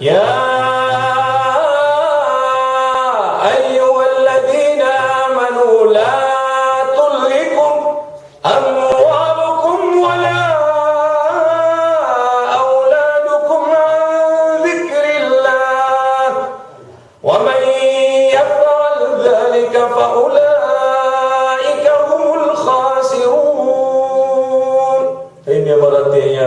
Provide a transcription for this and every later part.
Ya ayyuhalladzina amanu la tulhikum amwalukum wala auladukum an dzikrillah wa man yaf'al dzalika fa ulaika humul khasirun. Ini berarti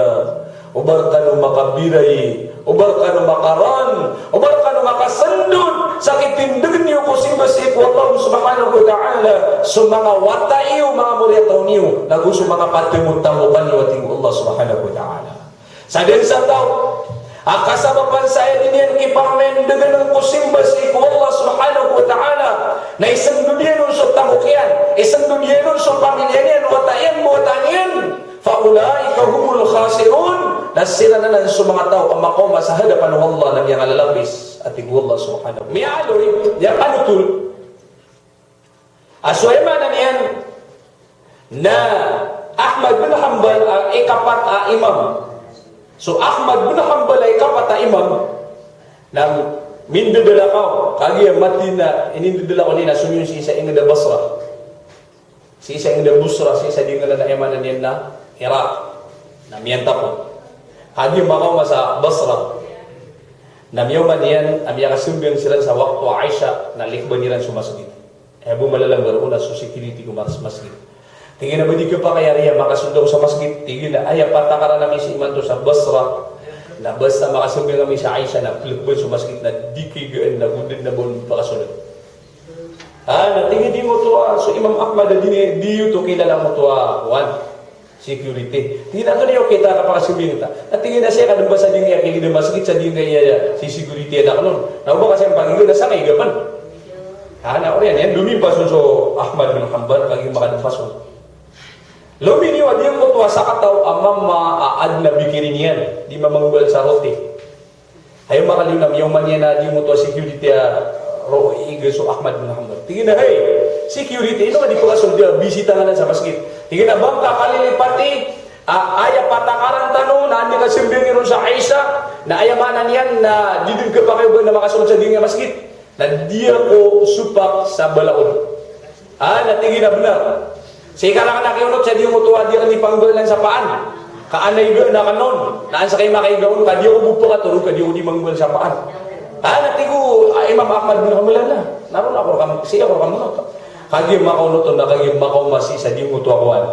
ubar kanu makabirai, ubar kanu makaran, ubar kanu makasendun sakit tindeun niu kusim besi ku Allah Subhanahu wa taala sumanga wataiu mga muriataw niu lagu sumanga patemu tamukan wa tinggu Allah Subhanahu wa taala. Saden sa tao akasabapan saya dinian kipamen dengan kusim besi ku Allah Subhanahu wa taala na isang dunia nun so tamukian, isang dunia nun so pamilyan wataian mo tanian faulaika humul khasirun. Na sila na lang sa mga tao ang makoma sa hadapan ng Allah ng yang alalabis at Allah subhanahu. Mialoy, yang anutul. Aswayman na niyan na Ahmad bin Hanbal ang ikapat a imam. So Ahmad bin Hanbal ay ikapat a imam ng mindudala ka kagi mati na inindudala ko nila sunyun si isa ingda Basra. Si isa ingda Busra, si isa dinga na iman na niyan na Iraq na miyanta po. Hadi makaw sa Basra. Namiyuman yan, amya kasumbyan sila sa waktu Aisha na likban nilan sa masjid. Ebu malalang una sa security ko mas masjid. Tingin na ba di ka pa kaya riya makasundaw sa masjid? Tingin na ay patakaran namin si iman to sa Basra. Na basta makasumbyan kami sa Aisha na likban sa masjid na di kigaan na gundin na bon pakasunod. Natingin di mo to so Imam Ahmad na di to kilala mo to security. Tingin na ito niyo kita kapakasumbing ta. At tingin na siya kadang ba sa dingya kili na masakit sa dingya si security na kanon. Nakuha kasi ang pagiging nasa kaigapan. Na o yan lumimpason so Ahmad bin Hanbal kaging makadampason. Luminiwa di mo tuwa sa kataw amam maaad na bikirin yan. Di mamangbal sa roti. Ayaw makaliw na yung man yan na di mo tuwa security roiga so Ahmad bin Hanbal. Tingin na security ino di pagkasun dia bisita nga sa masjid. Tingin na bang kakalilipati aya patakaran tanong na hindi kasimbing ron sa Aisha na ayamanan yan na didin ka pa kayo na makasunod sa dingya masjid na diya ko supak sa balaod. Natingin na benar. Sige ka lang nakiunod sa diya mo tuwa diya ni panggalan sa paan. Kaanay ga na kanon. Naan sa kayo makaigaon ka diya ko bupo ka turo ka diya ko di manggal sa paan. Natigo Imam Ahmad bin Hanbal na. Naroon ako kam siya ko kamunot. Kagi makaunot na kagi makaumasi sa di mo tuwa kuan.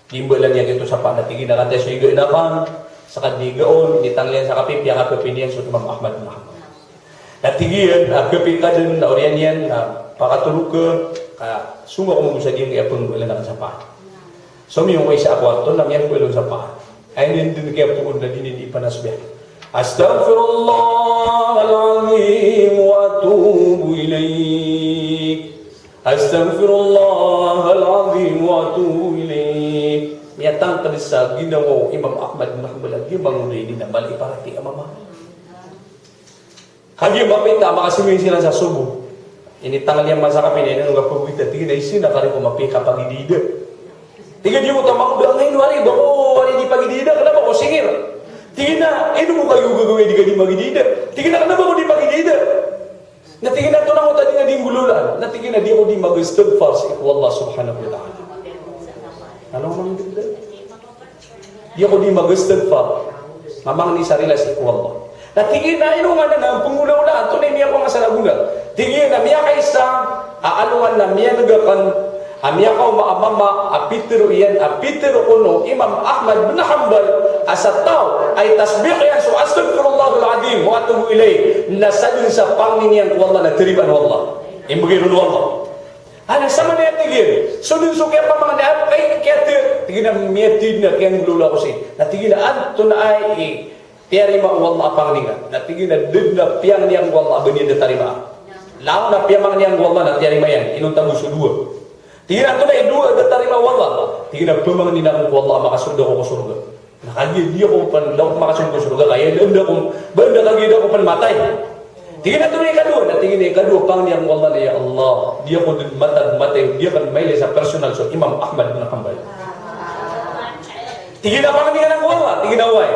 Dimbalan niya ito sa panatigin na kante so igo na kan sa kadigaon ditanglian sa kapip yang kapipinian so Imam Ahmad bin Hanbal. Natigian kapip ka din na orian yan pakatulog ka sunga ko mo sa di nga pun wala na sa pa. So mi yung way sa kwarto na yan ko sa pa. Ay din kaya puon na din ipanasbihan. Astaghfirullahalazim wa atubu ilaik. Astaghfirullahalazim wa atubu ilaik. Miyatang talisa ginawa Imam Ahmad bin Hanbal gibang uli na bali parati amama. Hagi mapita makasimin sila sa subo. Ini tangal yang masa kapin ini nunggu pagwita tingin ay sina kari ko mapika pagidida. Tingin di mo tamang udah ngayon wari bako wari di pagidida kenapa ko singir? Tingin na, mo kayo gagawin di ka di magidida. Tingin na, kenapa ko di magidida? Natingin na ito na ko tadi nga di gululan. Natingin na di ko di mag-istighfar sa Allah subhanahu wa ta'ala. Anong magidida? Di ako di mag-istighfar. Mamang ni sarila sa Allah. Natingin na, nga na, pangulaw-ulaan. Ito na niya ko nga sa laguna. Tingin na, miya kaysa, aaluan na miya nagakan, amya kau maamama apitero iyan apitero kuno Imam Ahmad bin Hanbal asataw ay tasbih yan so astaghfirullahal azim wa atubu ilayh nasadin sa panginian ko Allah na tiriban wallah imbagiro Allah sama na tigil so din so kaya pa mga na kay kete tigil na mietid na kaya lula ko si natigil na anto na ay tiyari ma wallah pangninga natigil na did na piyang niyang wallah benin na tarima lao na piyang niyang wallah na tiyari ma yan inuntang muso dua. Tingin na ito na idua at tarima wallah. Tingin na pumang nina kong wallah makasundo ko ko surga. Nakagid di ako pan daw makasundo ko surga kaya banda kagid ako pan matay. Tingin na ito na ikadua. Tingin na ikadua pang niyang wallah na ya Allah. Di ako din matay. Di ako may sa personal so Imam Ahmad bin Hanbal. Tingin na pang niya ng wallah. Tingin na way.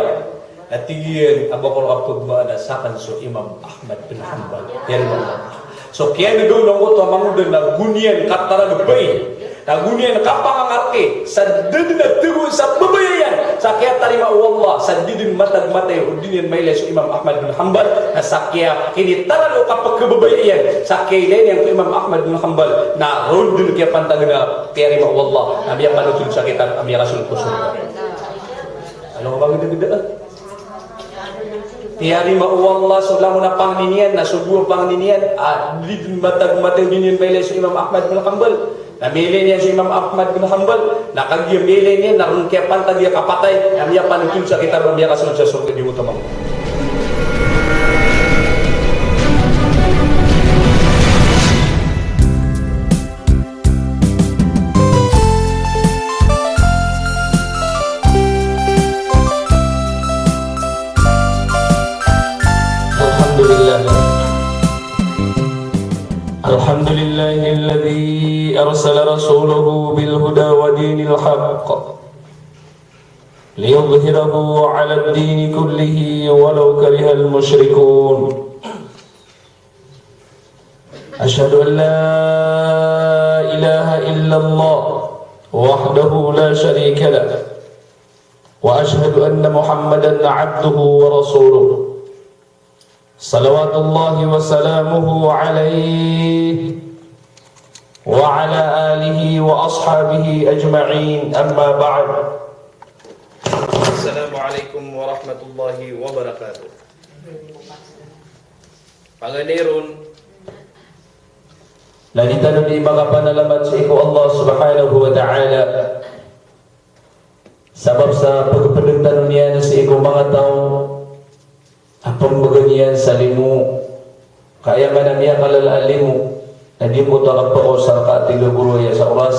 Natigian abakol kapag maanasakan so Imam Ahmad bin Hanbal. Yan ba? So kaya nagawin ko ito mangudan na gunian katara gabay. Na gunian kapangangarke sa didin na tigo sa babayayan. Sa kaya tarima Allah sa didin matag-matay o dinin mailay so Imam Ahmad bin Hanbal na sa kaya kinitaralo kapag kababayayan. Sa kaya yan ko Imam Ahmad bin Hanbal na roon din kaya pantag na tarima Allah. Amya panutul sa kita amya rasul kusur. Ano ba ganda-ganda? Tiari ma'uwallah sulamu na pangninian, na subuh pangninian, din matag-matag din yun mailay sa Imam Ahmad bin Hanbal. Namili niya sa Imam Ahmad bin Hanbal, nakagiyamili niya, naroon kaya pantag niya kapatay, amya panutul sa kitab, amya kasunod sa surga di utamang. الحمد لله الذي أرسل رسوله بالهدى ودين الحق ليظهره على الدين كله ولو كره المشركون أشهد أن لا إله إلا الله وحده لا شريك له وأشهد أن محمدا عبده ورسوله صلوات الله وسلامه عليه وعلى آله وأصحابه أجمعين أما بعد السلام عليكم ورحمة الله وبركاته. Panganiron lanita di mga panalamat sa iko Allah subhanahu wa ta'ala sabab sa pagpapagtanong niya sa iko mga tao apang baganian sa limu kaya man niya kalalalimu na di mo takap ako sa katiluguro ya sa oras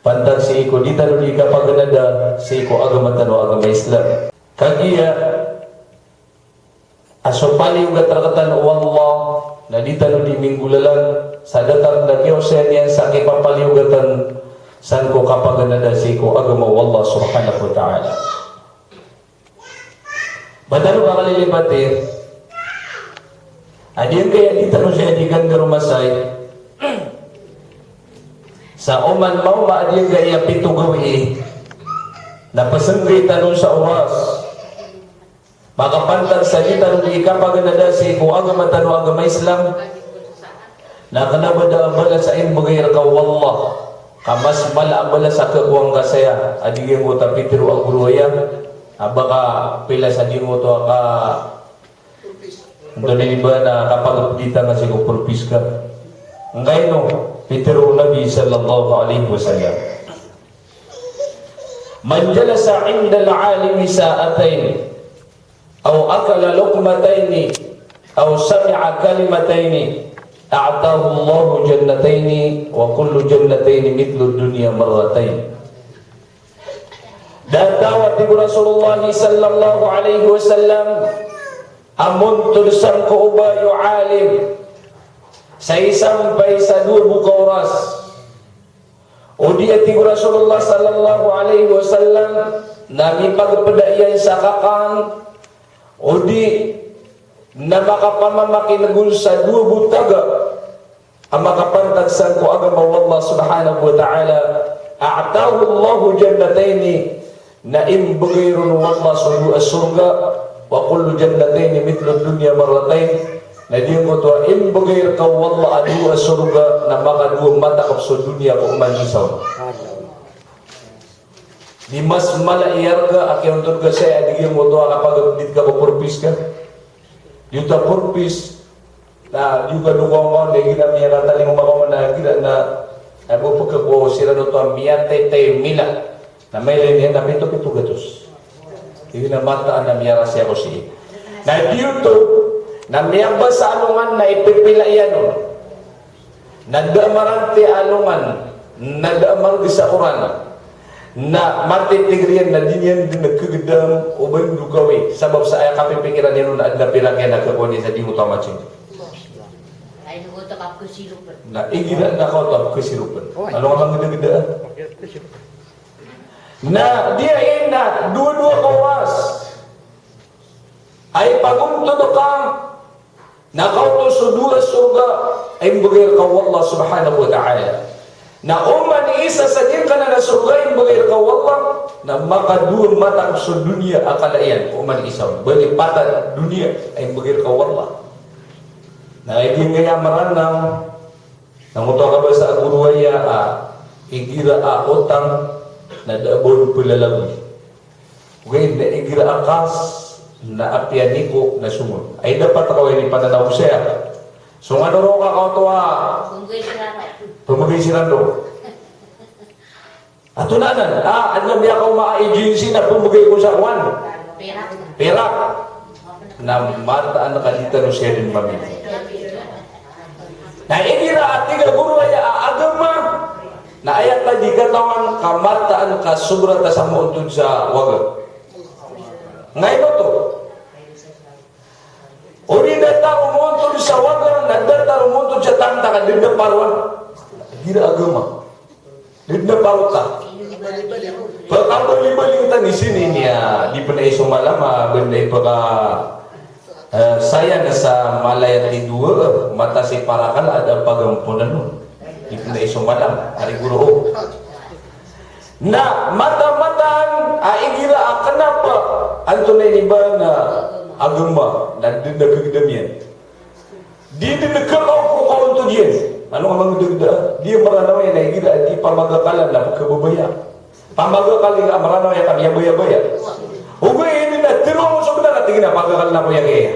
pantag si iko di tano di kapaganada si iko agamatan o agama Islam kagiya asopali yung katrakatan o Allah na di tano di minggulalan sa datar na kiyosen yan sa kipapaliugatan san ko kapaganada si iko agama o Allah subhanahu wa ta'ala. Badalo ka kalilipatir, adiyan kaya di tanong siya di ganda rumasay, sa oman mau maadiyan kaya pito gawi, napasanggay tanong sa oras, makapantag sa di tanong di kapaganadasi kung agama tanong agama Islam, nakanabada abala sa imbagay ka wallah, kamas mala abala sa kakuang kasaya, adiyan mo tapitiru ang guruya, baka pila sa di mo to ka doon ba na kapag kita nga siya purpis ka ngayon no Pitero Nabi sallallahu alaihi wasallam man jalasa inda al-alimi sa'atayn aw akala luqmatayn aw sami'a kalimatayn a'tahu Allahu jannatayn wa kullu jannatayn mithlu ad-dunya marratayn. Dan dawat ibu Rasulullah sallallahu alaihi wasallam amun tulisan ko ubayo alim sa sampai sa dua buka oras o di ati Rasulullah sallallahu alaihi wasallam nami pagpadayan sa kakan o di na makapamamakinagul sa dua butaga ang makapantagsan ko agama Allah subhanahu wa ta'ala a'tahu Allahu jannataini na imbagayron wallah sudu as-surga wa kullu jannatayn mithlu ad-dunya marratayn na diyo mo to imbagayr ka wallah adu as-surga na makaduwang mata ka sa dunya ko man isaw di mas malaiyar ka akyon turga sa diyo mo to kapag dit ka purpis ka yuta purpis na juga duwang na ginamya na taling umawa na gina na abo pagkako sila no to miyate te mila na may linya na pito-pito gatos. Hindi na mataan na miyara siya ko siya. Na dito, na miyamba sa alungan na ipipila yan o. Nagdamarante alungan, nagdamang gisauran, na matitigriyan na din yan din nagkagandang o ba yung dugawi. Sabab sa ayang kapipikiran yan na adnapilang yan nagkakuha niya sa di mo tamachin. Ay, nagutok ako sirupan. Na igina na ako ito ako sirupan. Ano nga mga ganda-gandaan? Na dia ina dua-dua kawas ay paguntod ka na kauto sudura surga ay bagay ka Allah subhanahu wa ta'ala. Na uman isa sa din ka na surga ay bagay ka Allah na makadur matang sa dunia akalayan. Uman isa balipatan dunia ay bagay ka Allah. Na hindi nga maranang nanguto ka ba sa aguruaya igira utang na dabon pulalawi. Ngayon na igira akas na apianiko na sunod. Ay dapat ako ini pananaw siya. So ano ro ka kauto pumagay si Rando. Ato nanan, ano niya ka ma-agency na pumagay ko sa kwan. Perak. Na mataan na kalita no siya din pamilya. Na igira at tiga guru ay agama na ayat na di katawan kamataan ka sobra ta sa muuntod sa waga. Ngayon to. Uri data umuntod sa waga, nagdata umuntod sa tanta ka din na parwa. Gira agama. Din na parwa. Pagkabali-baling tani sini niya, di pa na isumalama, benda ipaka saya na sa malaya tidua, mata si parakal ada pagampunan nun. Di pa na isumalam, hari guru. Na mata-mataan aigira kenapa antunay ni ba na agama na dinagagdamian di dinagkakaw ko kaunto diyan ano nga mga dugda di maranaway na igira di pamagakalan na pagkababaya pamagakaling maranaway kami baya-baya ugay ini na tiro mo sa benar tingin na pagkakal na ko yung iya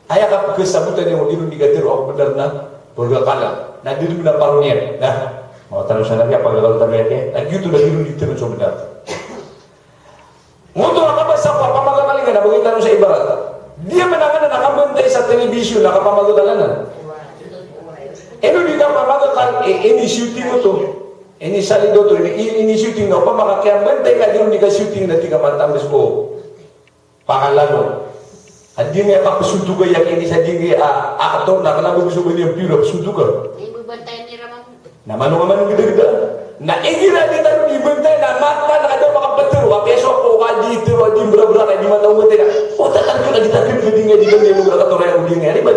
aya ka pagkasabutan yung di tiro ako benar na pagkakalan na di na parunian nah mau tanong sa nabi pagkakal tabi at gitu na di tiro sa benar nguto ka ba sa pamagakalingan na bagay tanong sa ibarat dia menangan na nakabantay sa telebisyon nakapamagakalanan eno di na pamagakal ini shooting mo to ini salido to ini shooting no pamakakiyambantay ka di ka shooting na tiga matambes ko pangalano at di nga kapasuntuga yak ini sa di nga aktor na kanabag gusto ba niyang piro pasuntuga Ibubantay ni Ramang. na manong gida-gida na igira di tayo ibantay na mata na kada makapatero apeso ko ka dito di bra-bra na di mata umantay na o tatan ko na di tayo di nga di nga mga katoray ang di nga di ba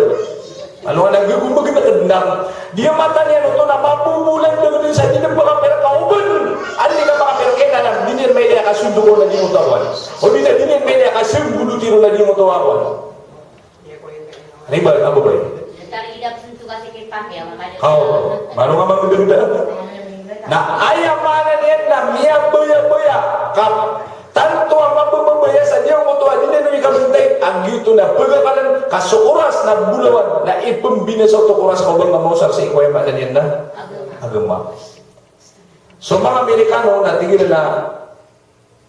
ano nga naggugumbag na kadnang di mata niya no to na mapubulan na din sa di ng makapera kauban ano di ka makapera kaya na di niya may niya kasundo ko na di mo tawan o di niya may niya kasundo tiro na di mo tawan ano ba abo ba Tari idap suntu kasi kay Papi makanya. Mano nga mga ganda na ayaw mana niya na miya baya-baya kap tanto ang mababaya sa diyo mo to adin na ikabintay ang gito na pagkakalan kasuoras na bulawan na ipembina sa oras ko bang mamusar sa ikway makanin na agama. So mga Amerikano na tigil na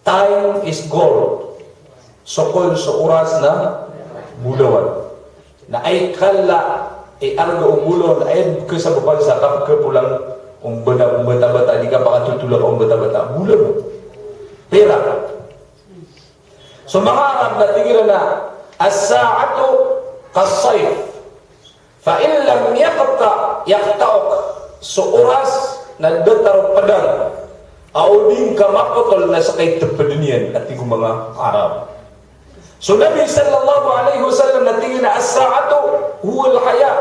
time is gold. Sokol sa oras na bulawan na ay kala arga umulon ay kesabapan sa kapulang bata-bata di ka pakatutulak ang bata-bata bulan mo pera so mga Arab na tingin na as-sa'atu kas-sayf fa in lam yaqta'uk so oras na datar padang auding ka makotol na sa kay tepedenian at yung mga Arab. So Nabi sallallahu alaihi wasallam na tingin na as-sa'atu huwa al-haya.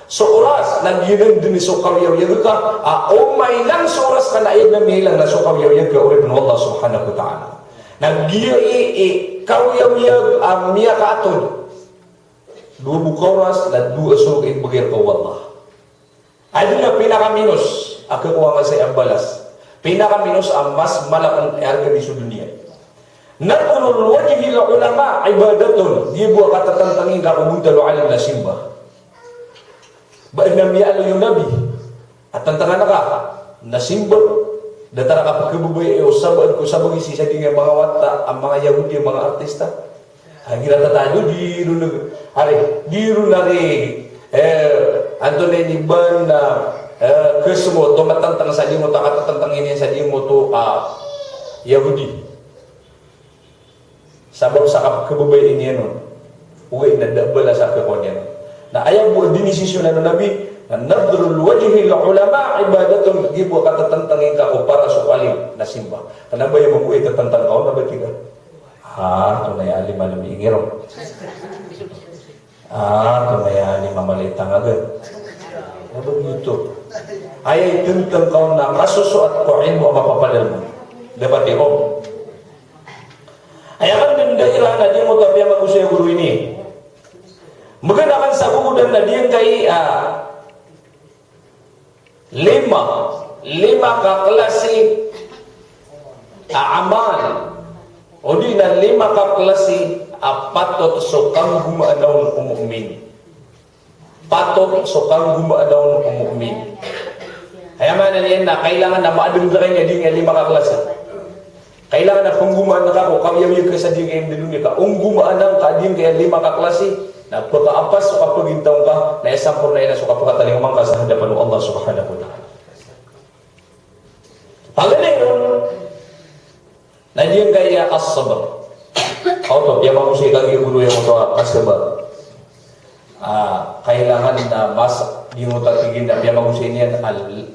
So oras naginan din so kawiyaw-yaw ka umay lang so oras ka na ayag na milang na so kawiyaw-yaw ka ulit ng Allah subhanahu wa ta'ala. Nagiya kawiyaw-yaw miya ka atod. Dua buka oras na dua so bagay ka Allah. Adun na pinakaminos ako kuha nga sa ambalas. Pinakaminos ang mas malakang arga di sa dunia. Nakulul wajhi la ulama ibadatun di buah kata tantangin ka kumunta lo alam na simba ba namiya yung nabi at tantangan na ka na simba datara ka pagkabubay o sabad ko sabag isi sa mga wata ang mga Yahudi ang mga artista ang ginatatayo di rin Antonio Niban na kesumo tumatantang sa di mo takatatantangin yan sa di mo to Yahudi sabab sa kabubayin niya nun uwi na dabala sa kakon niya nun na ayaw mo dinisisyon na Nabi na nadrul wajhi la ulama ibadatun gibo katatantangin ka o para sa kalim na simba kana ba yung uwi tatantang ka na ba tiga tunay alim ingiro. Tunay alim mamalitang agad. Na begitu. Ay tentang kau na kasusuat ko ilmu ang mapapadal mo. Dapat ihom. Ay akan din dahilan na di mo tabi ang mag-usay guru ini. Maganakan sa bukudan na diyan kay lima ka klase amal. O di na 5 ka klase patot so kang gumaadaw ng umumin. Patot so kang gumaadaw ng umumin. Kaya man yan na kailangan na maadong ka niya din yung 5 ka klase. Kailangan na kung gumaan na ka ko, kamiyamiyag ka sa din kayong dinunya ka. Kung gumaan na ka din kaya 5 ka klase, na pagkaapas so kapag intaw ka, na isampur na ina so kapag katalingamang ka sa hadapan ng Allah subhanahu wa ta'ala. Pagaling nun, na diyan kaya as-sabr. Auto, piya mamusay kagi guru yang ito as-sabr. Kailangan na mas di mo tatigin na piya mamusay niyan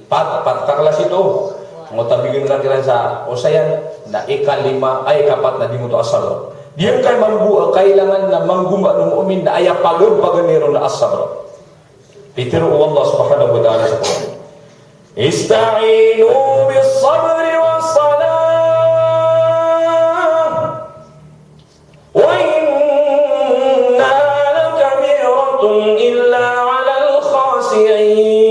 pataklas ito. Mo tabigin ka kailan sa usayan na ika-5 ay kapat na di mo to as-sabr. Diyan kay kailangan na mangguma ng umin na aya paganiro na as-sabr. Pitiro Allah subhanahu wa ta'ala sa Quran. Ista'inu bis-sabri was-salah. إلا على الخاسئين.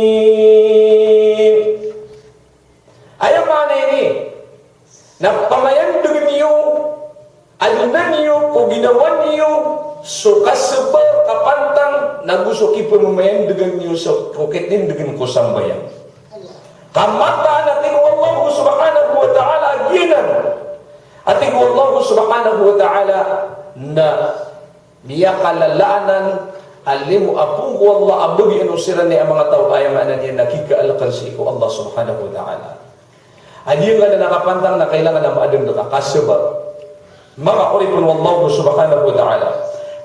Ayam mana ini? Na pamayan dengan niyo, adunan niyo, kung ginawan niyo, so kasabal kapantang nagusuki pamamayan dengan niyo so kukitin dengan kusambayan. Kamata natin Allah subhanahu wa ta'ala ginan. Ating Allah subhanahu wa ta'ala na niya kalalaanan alimu apung ko Allah abagi anusiran ni ang mga tao ay maanan niya nakikaalkan si ko Allah subhanahu wa ta'ala. Adi nga na nakapantang na kailangan na maadang nakakasabag. Mga kuripun Allah subhanahu wa ta'ala.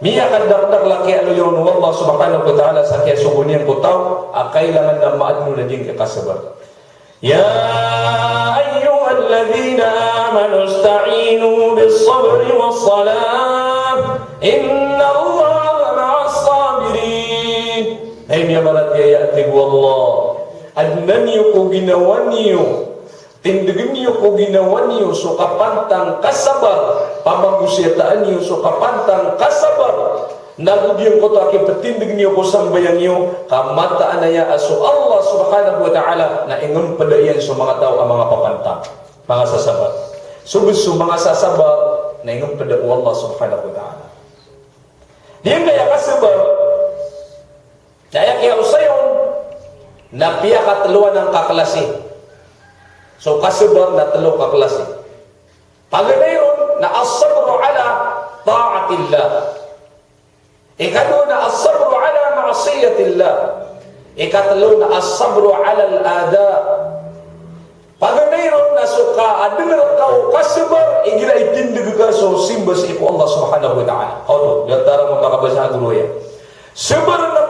Miya kadakdak laki ano yun Allah subhanahu wa ta'ala sa kaya sugunyan ko tao kailangan na maadang na din kakasabag. Ya ayyuhalladhina amanu ista'inu bis-sabri was-salam. Inna Allah ay niya marat yayati wallah adnan niyo ko ginawa niyo tindigin niyo ko ginawa niyo so kapantang kasabar pamagusyataan niyo so kapantang kasabar nagudiyang ko to aking patindig niyo ko sambayan niyo kamataan na ya aso Allah subhanahu wa ta'ala na ingon padayan so mga tao ang mga papantang mga sasabar so mga sasabar na ingon pada Allah subhanahu wa ta'ala diyan kaya kasabar daya kaya usayon na piya katuluan ng kaklase. So kasubang na talo kaklase. Paganayon na as-sabru ala ta'atillah. Ikatlo na as-sabru ala ma'asiyatillah. Ikatlo na as-sabru ala al-ada. Paganayon na suka adingar kau kasubar igira itindig ka so simbas iku Allah subhanahu wa ta'ala. Kauto, datara mo makabasa guru ya. Sebenarnya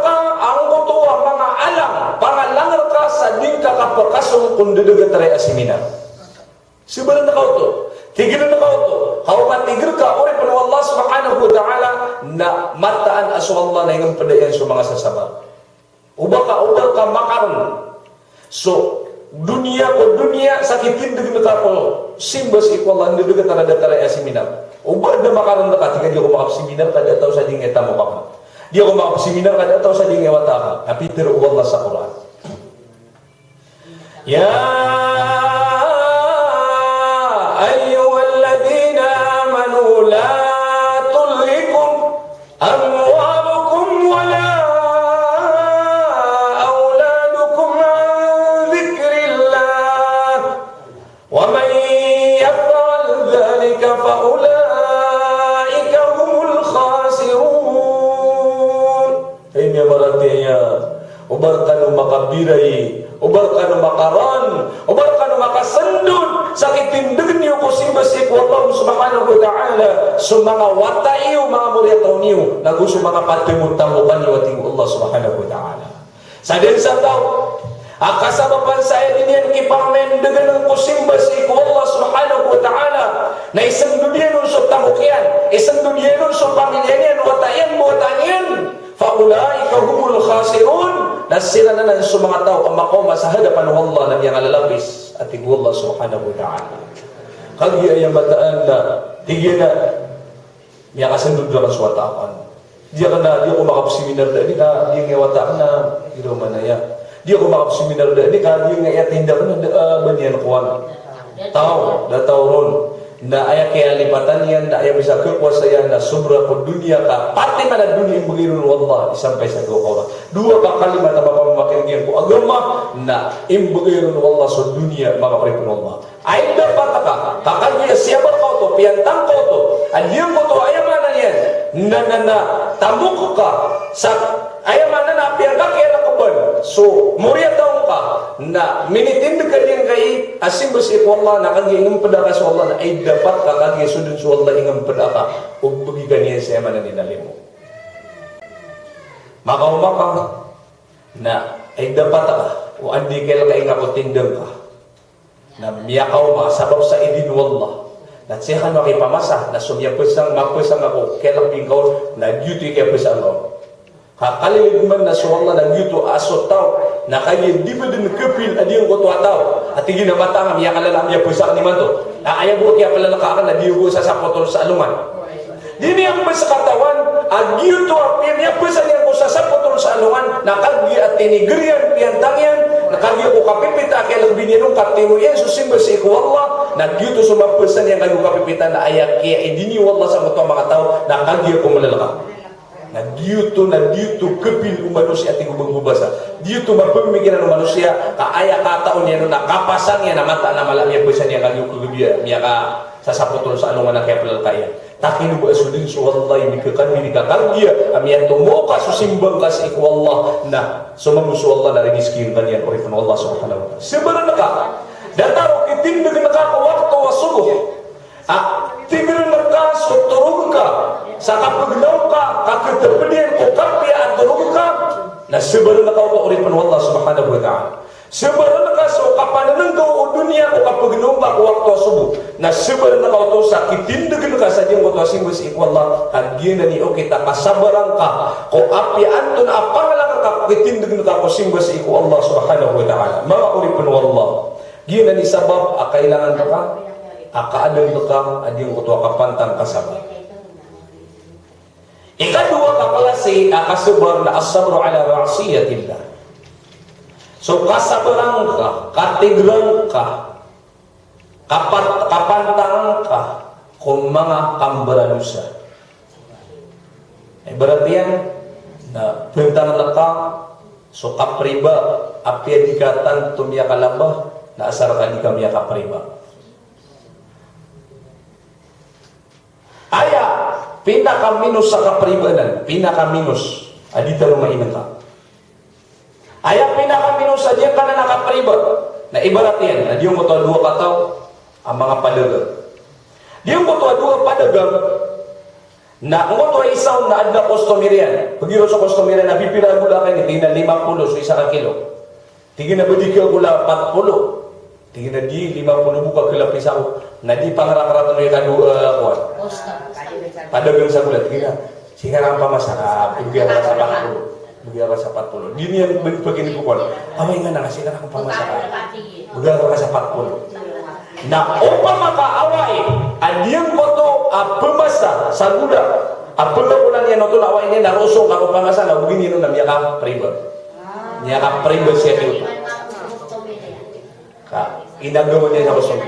ang kutuwa mga alam pangalangar ka sa ding kakapakasong kung dudugat tayo asiminar. Sebenarnya kau to, tigil na kau to, kau matigil ka uri pa Allah subhanahu wa ta'ala na mataan aso Allah na yung padayan sa mga sasabar. Ubal ka makaroon. So, dunia sakitin din na ko simbas iko Allah dudugat tayo asiminar. Ubal na makaroon na ka, tigil ko makapsiminar kada tao sa ding etamo ka. Dia ko makapsiminar kada tao sa ding ewataka. Napitir Allah sa Quran. Ya ayyuhalladhina amanu la tulhikum amwalukum wala auladukum an dhikrillah wa man yaf'al dhalika fa ulaika humul khasirun. Ini berarti ubar kanu makabirai, ubar kanu makaran, ubar kanu makasendun sakit tindagan niyo ko simbas iku Allah subhanahu wa ta'ala sumanga wataiyo mga muryataw niyo naguso mga patimutan niyo ating Allah subhanahu wa ta'ala sa din sa tao akasabapan saya din yan kipamendagan ng ko simbas iku Allah subhanahu wa ta'ala na isang dunia nun sa tamukyan nasira na sa mga tao ang makoma sa hadapan ng Allah na niyang alalapis at tigwa Allah subhanahu wa ta'ala. Kagi ay mataan na tigyan na niya kasandod na kaswatakan. Di ako makapsiminar na di ka, di nga wataan na iro manaya. Di ako makapsiminar na di ka, di nga yatinda ko na banyan kuwan. Tao, na tao ron. Na aya kaya lipatan yan, na aya bisa kekuasa yan, na sobra ko dunia ka, pati man na dunia yung bagirun Allah, isampay sa gawa. Dua ka kalimat na mapamamakinggan ko agama, na imbagirun Allah sa dunia, makakaripun Allah. Ay dapat ka, kakagya siya ba ko to, piyantang ko to, aliyang ko to, ayamanan yan, na tamuk ka, sa ayamanan na piyantang kaya nakaban. So, muriya taong ka, na minitindig ka din kay asim basi ko Allah, na kagya ingam pada ka sa Allah, na ay dapat ka kagya sudun sa Allah ingam pada ka, o bagigan niya sa ayamanan ninalim mo. Makaumaka, na ay dapat ka, o andi kail ka inga ko tindang ka, na miyakaw makasabab sa idin wallah na tsihan makipamasa na sumyapusang mapusang ako kailang bingkaw na duty kaya pusang ako kakaliligman na suwallah na duty asot tao na kaya di ba din kepil adiyong ko tuwa tao at tigin na mata nga miyakalala miyapusang ni manto na ayaw ko kaya palalakakan na diyo ko sa sapotol sa alungan di niya ko ba sa katawan agiyo to miyapusang niya ko sa sapotol sa alungan na kagi at tinigriyan piyantangyan nakagyo ko kapipita kaya lang bininong katino yan susimba si ko Allah nagyuto sumapulsan yang kayo kapipita na ayak kaya idini Allah sa mga tao nakagyo ko malalaka nagyuto kepil manusia ating ubang-ubasa dito mapamigiran ng manusia kaaya kataon niya no nakapasan niya na mata na malam niya pulsan niya kagyo kugubiya niya ka sasapotol sa alungan na kaya palalakaya takinu ba asudin su wallahi mikakan ni kakagya amiyan tumuka susimbang kasi ko Allah na sumamusu Allah na rizkin kanian orifan Allah subhanahu wa ta'ala sebenarnya ka dataro kitindig na ka waktu wa subuh tigil na ka suturug ka sa kapaglaw ka kakatapadian ko kapya at turug ka na sebenarnya ka orifan Allah subhanahu wa ta'ala sebenarnya ka so kapanan ka o dunia ko kapaglaw ka waktu wa subuh na sebenarnya ka to sa kitindig na ka sa diyang waktu simbas ikwallah agyan na niyo kita kasabaran ka ko api antun apangalang ka kitindig na ka ko simbas iku Allah subhanahu wa ta'ala mga orifan wallah gina ni sabab kailangan ka akaadang ka adiyong kutuwa kapantang kasabab ikadua kapalasi akasabar na asabro ala ma'asiyatillah so kasabaran ka katigrang ka kapantang ka kung mga kambaranusa ay berarti yan na pintangan na ka so kapriba apya dikatan tumya kalaba na asar ka di kami kapriba aya pinaka-minus sa kapribanan pinaka-minus adita lumainang ka aya pinaka-minus sa diyan ka na nakapriba na ibarat yan na diyon mo to dua kataw ang mga padagang diyon mo to dua padagang na ang to isaw na adna customerian pagiro sa customerian na pipila gula kay ni tingnan 50 so isa ka kilo tingin na badikil gula 40 tingin na di 50 buka kila pisaw na di pangarak-arak no kadu kuan padagang sa gula tingin na singarang pamasarap bigyan ka sa 40 bigyan ka sa 40 di niya begini ko kuan amay nga na singarang pamasarap bigyan ka sa 40 na upama kaaway adiyang ko to pemasa sa gula apela ulan yan to away ni narusong ako pamasa na begini no namya ka priba niya ka priba siya ito ka inagawa niya sa kusog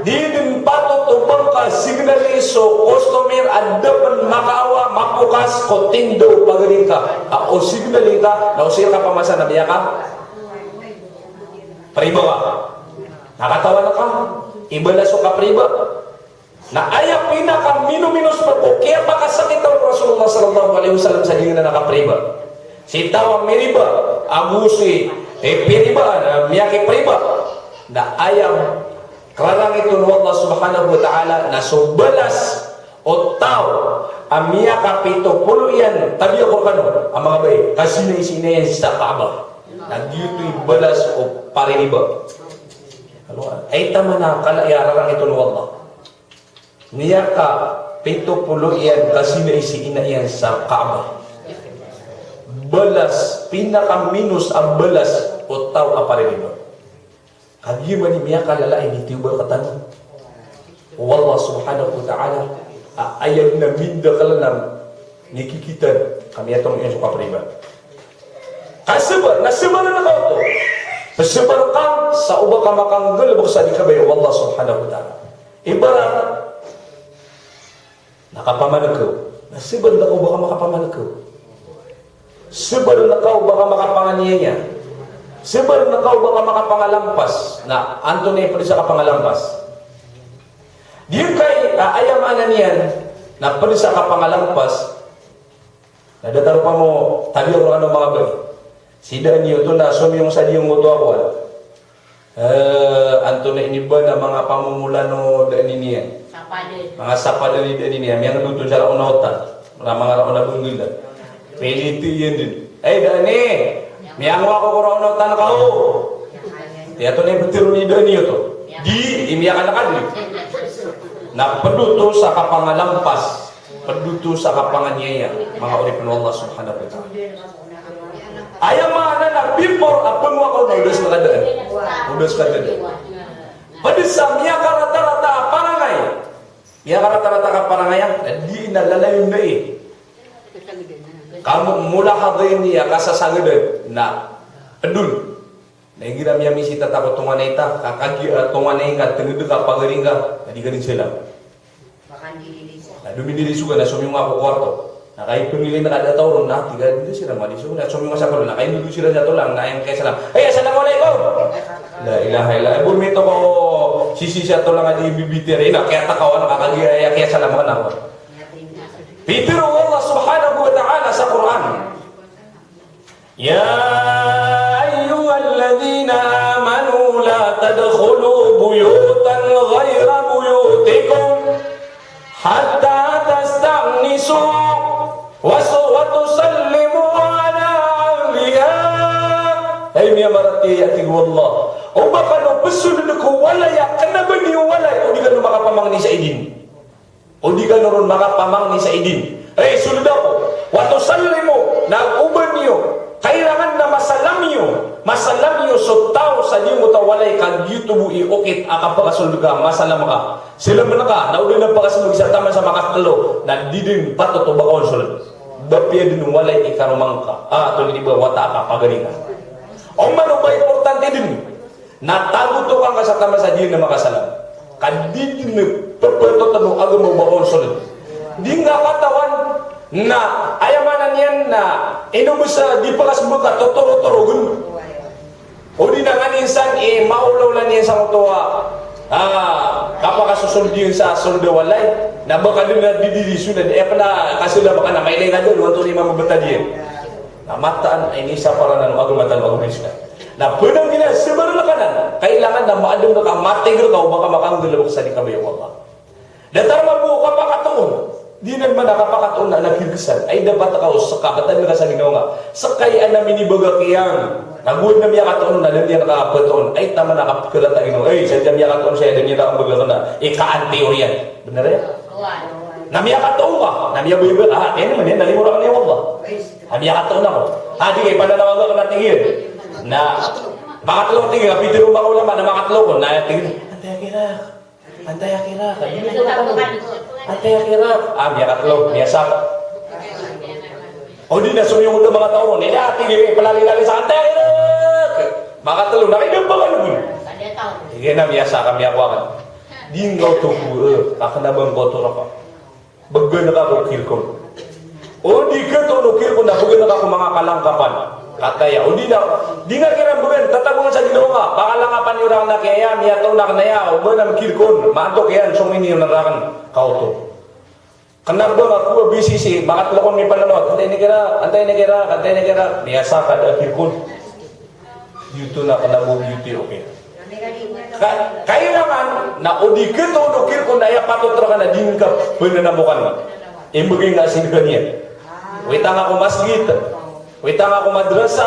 di din pato tubang ka signaliso customer adapan makaawa mapukas ko tindo pagaling ka o signaling ka na usir ka pamasa na biya ka priba ka nakatawa na ka iba na so ka priba na ayaw pinaka minuminus pa po kaya makasakit ang Rasulullah sallallahu alaihi wasallam sa dingin na nakapriba si tawa miriba abusi piriba na miyaki priba na ayaw karang ito ng Allah subhanahu wa ta'ala na subalas o tao ang miyaka pito pulo yan tabi ako kano ang mga bay kasi na isinayan sa Kaaba na dito'y balas o pariniba ay tama na kalayarang ito ng Allah niya ka pito pulo yan kasi na isiina yan sa Kaaba belas, pinaka-minus ang belas o tao apariniba. Kagi man niya kalala ini tiba katan. Wallah subhanahu wa ta'ala ayat na minda kalanam nikikitan kami atong yung suka priba. Kasabar, nasabar na ka ito. Pasabar ka sa uba ka makanggal buksa di kabay wallah subhanahu wa ta'ala. Ibarat nakapamanakaw. Nasabar na ka baka makapamanakaw. Sabar na ka baka makapanganiya. Sabar na ka baka makapangalampas na Anthony pa sa kapangalampas. Di kay ayamanan niyan na pa sa kapangalampas nadataro pa mo tabi orang ano mga bay. Sida niyo to na sumiyong sa diyong moto ako. Anthony ini ba na mga pamumulano dani niya. Sapadan. Mga sapadan ni dani niya yang dutun sa unautan. Mga raon bunggil. Peliti yan din. Ay dani. Miyang wako ko raon unautan ka o. Tiya to na ibutiro ni dani yo to. Di imiyakan na kadli. Na peduto sa kapangalampas, peduto sa kapanganyaya, mga uripin Allah subhanahu wa ta'ala. Ayam mana na before apang wako na udas nakadaan. Udas kadaan. Padisa miya karata-rata parangay. Miya karata-rata ka parangay, di nalalayon na eh. Kamu mula hagayin niya kasasagadan na pedul. Naigiram niya misita takot tungan na ita, kakagi tungan na ika, tengedek ka pagaring ka, nadi ganin sila. Na dumidiri suga na sumiyong ako kwarto. Na kahit pumili na kada tao, na tiga dito sila maliso, na sumiyong sa kalo, na kahit dito sila sa tulang, na ayang kaya salam. Ay, assalamualaikum! La ilaha ilaha. Burmito ko, sisi siya tulang at ibibitiri, na kaya takawan, nakakagaya, kaya salam ka na ako. Pitiro Allah subhanahu wa ta'ala sa Quran. Ya ayyuhalladhina amanu la tadkhulu buyutan ghayra buyutikum hatta tasta'nisu wa tusallimu ala ahliha. Ay miya marati yatig wallah. O baka no pesunod ko walaya kanabani walay o di ka no makapamangni sa idin. O di ka no makapamangni sa idin. Ay sunod ako. Wa tusallimu na uban niyo. Kailangan na masalam niyo so tao sa di mo tawalay kag YouTube iokit akapagasulod ka masalam ka. Sila man ka nauli na pagasulod sa taman sa makakalo na di din patoto ba konsul. Dapya din walay ikarumang ka. To ni ba wata ka pagaling ka. O man ba importante din. Natago to ka sa taman sa di na makasalam. Kadi din perpeto tanu agama ba konsul. Di nga katawan na ayamanan yan na inubos sa di pakas buka totoro-torogun o di na nga ninsan maulaw lang yan sa motowa kapag yun sa soldo walay na baka din na didilisunan pa na kasi na baka na may lega doon wanto ni mamabata diyan na mataan ay nisa para na agumatan magumis na na punang gina sebar na kanan kailangan na maadong na ka matigil ka o baka makanggalabok sa di kabayo Allah datar mabuo kapakataon di naman nakapakataon na nakirgisan ay dapat ako sa kapatan na sa ginawa sakay namin ibaga kiyang naguod na miya kataon na lang niya nakapataon ay tama nakapagkalata ginawa ay sa miya kataon siya din niya nakabaga na ika-anti-oriyan benar ya? Na miya kataon ka na miya bayo kaya naman yan nalimura ka niya Allah na miya kataon ako di kayo pananawaga ka na tingin na makatlong tingin kapitiro ba ko naman na makatlong ko na tingin antay akira Antay akira. Biya katlo, biya sak. O di na sumiyong ulo mga tao ron. Ati, palali-lali sa antay akira. Makatalo, nakidang ba ka naman? Sige na, biya sak, biya kwakan. Di nga ito po, kakanabang koto na ka. Baga na ka kukil ko. O di ka ito nukil ko na, baga na ka mga kalangkapan. Kataya, o di nga kirambugan, tatabungan sa ginawa nga, pakalangapan yung rang nakiyaya, miyataw na kanaya, o ba na makilkon, maatok yan, sumini yung narakan, kauto. Kanabang ako, BCC, bakit lakon may palanot, antay na kira, niyasa ka na kilkon. Yuto na kanabong yuti, okay. Kailangan, na o di ka ito nukil ko na iya patutra ka na din ka, pinanamukan nga. Imbagay nga sinigan niya. Witang ako masgit, witang ako madrasa,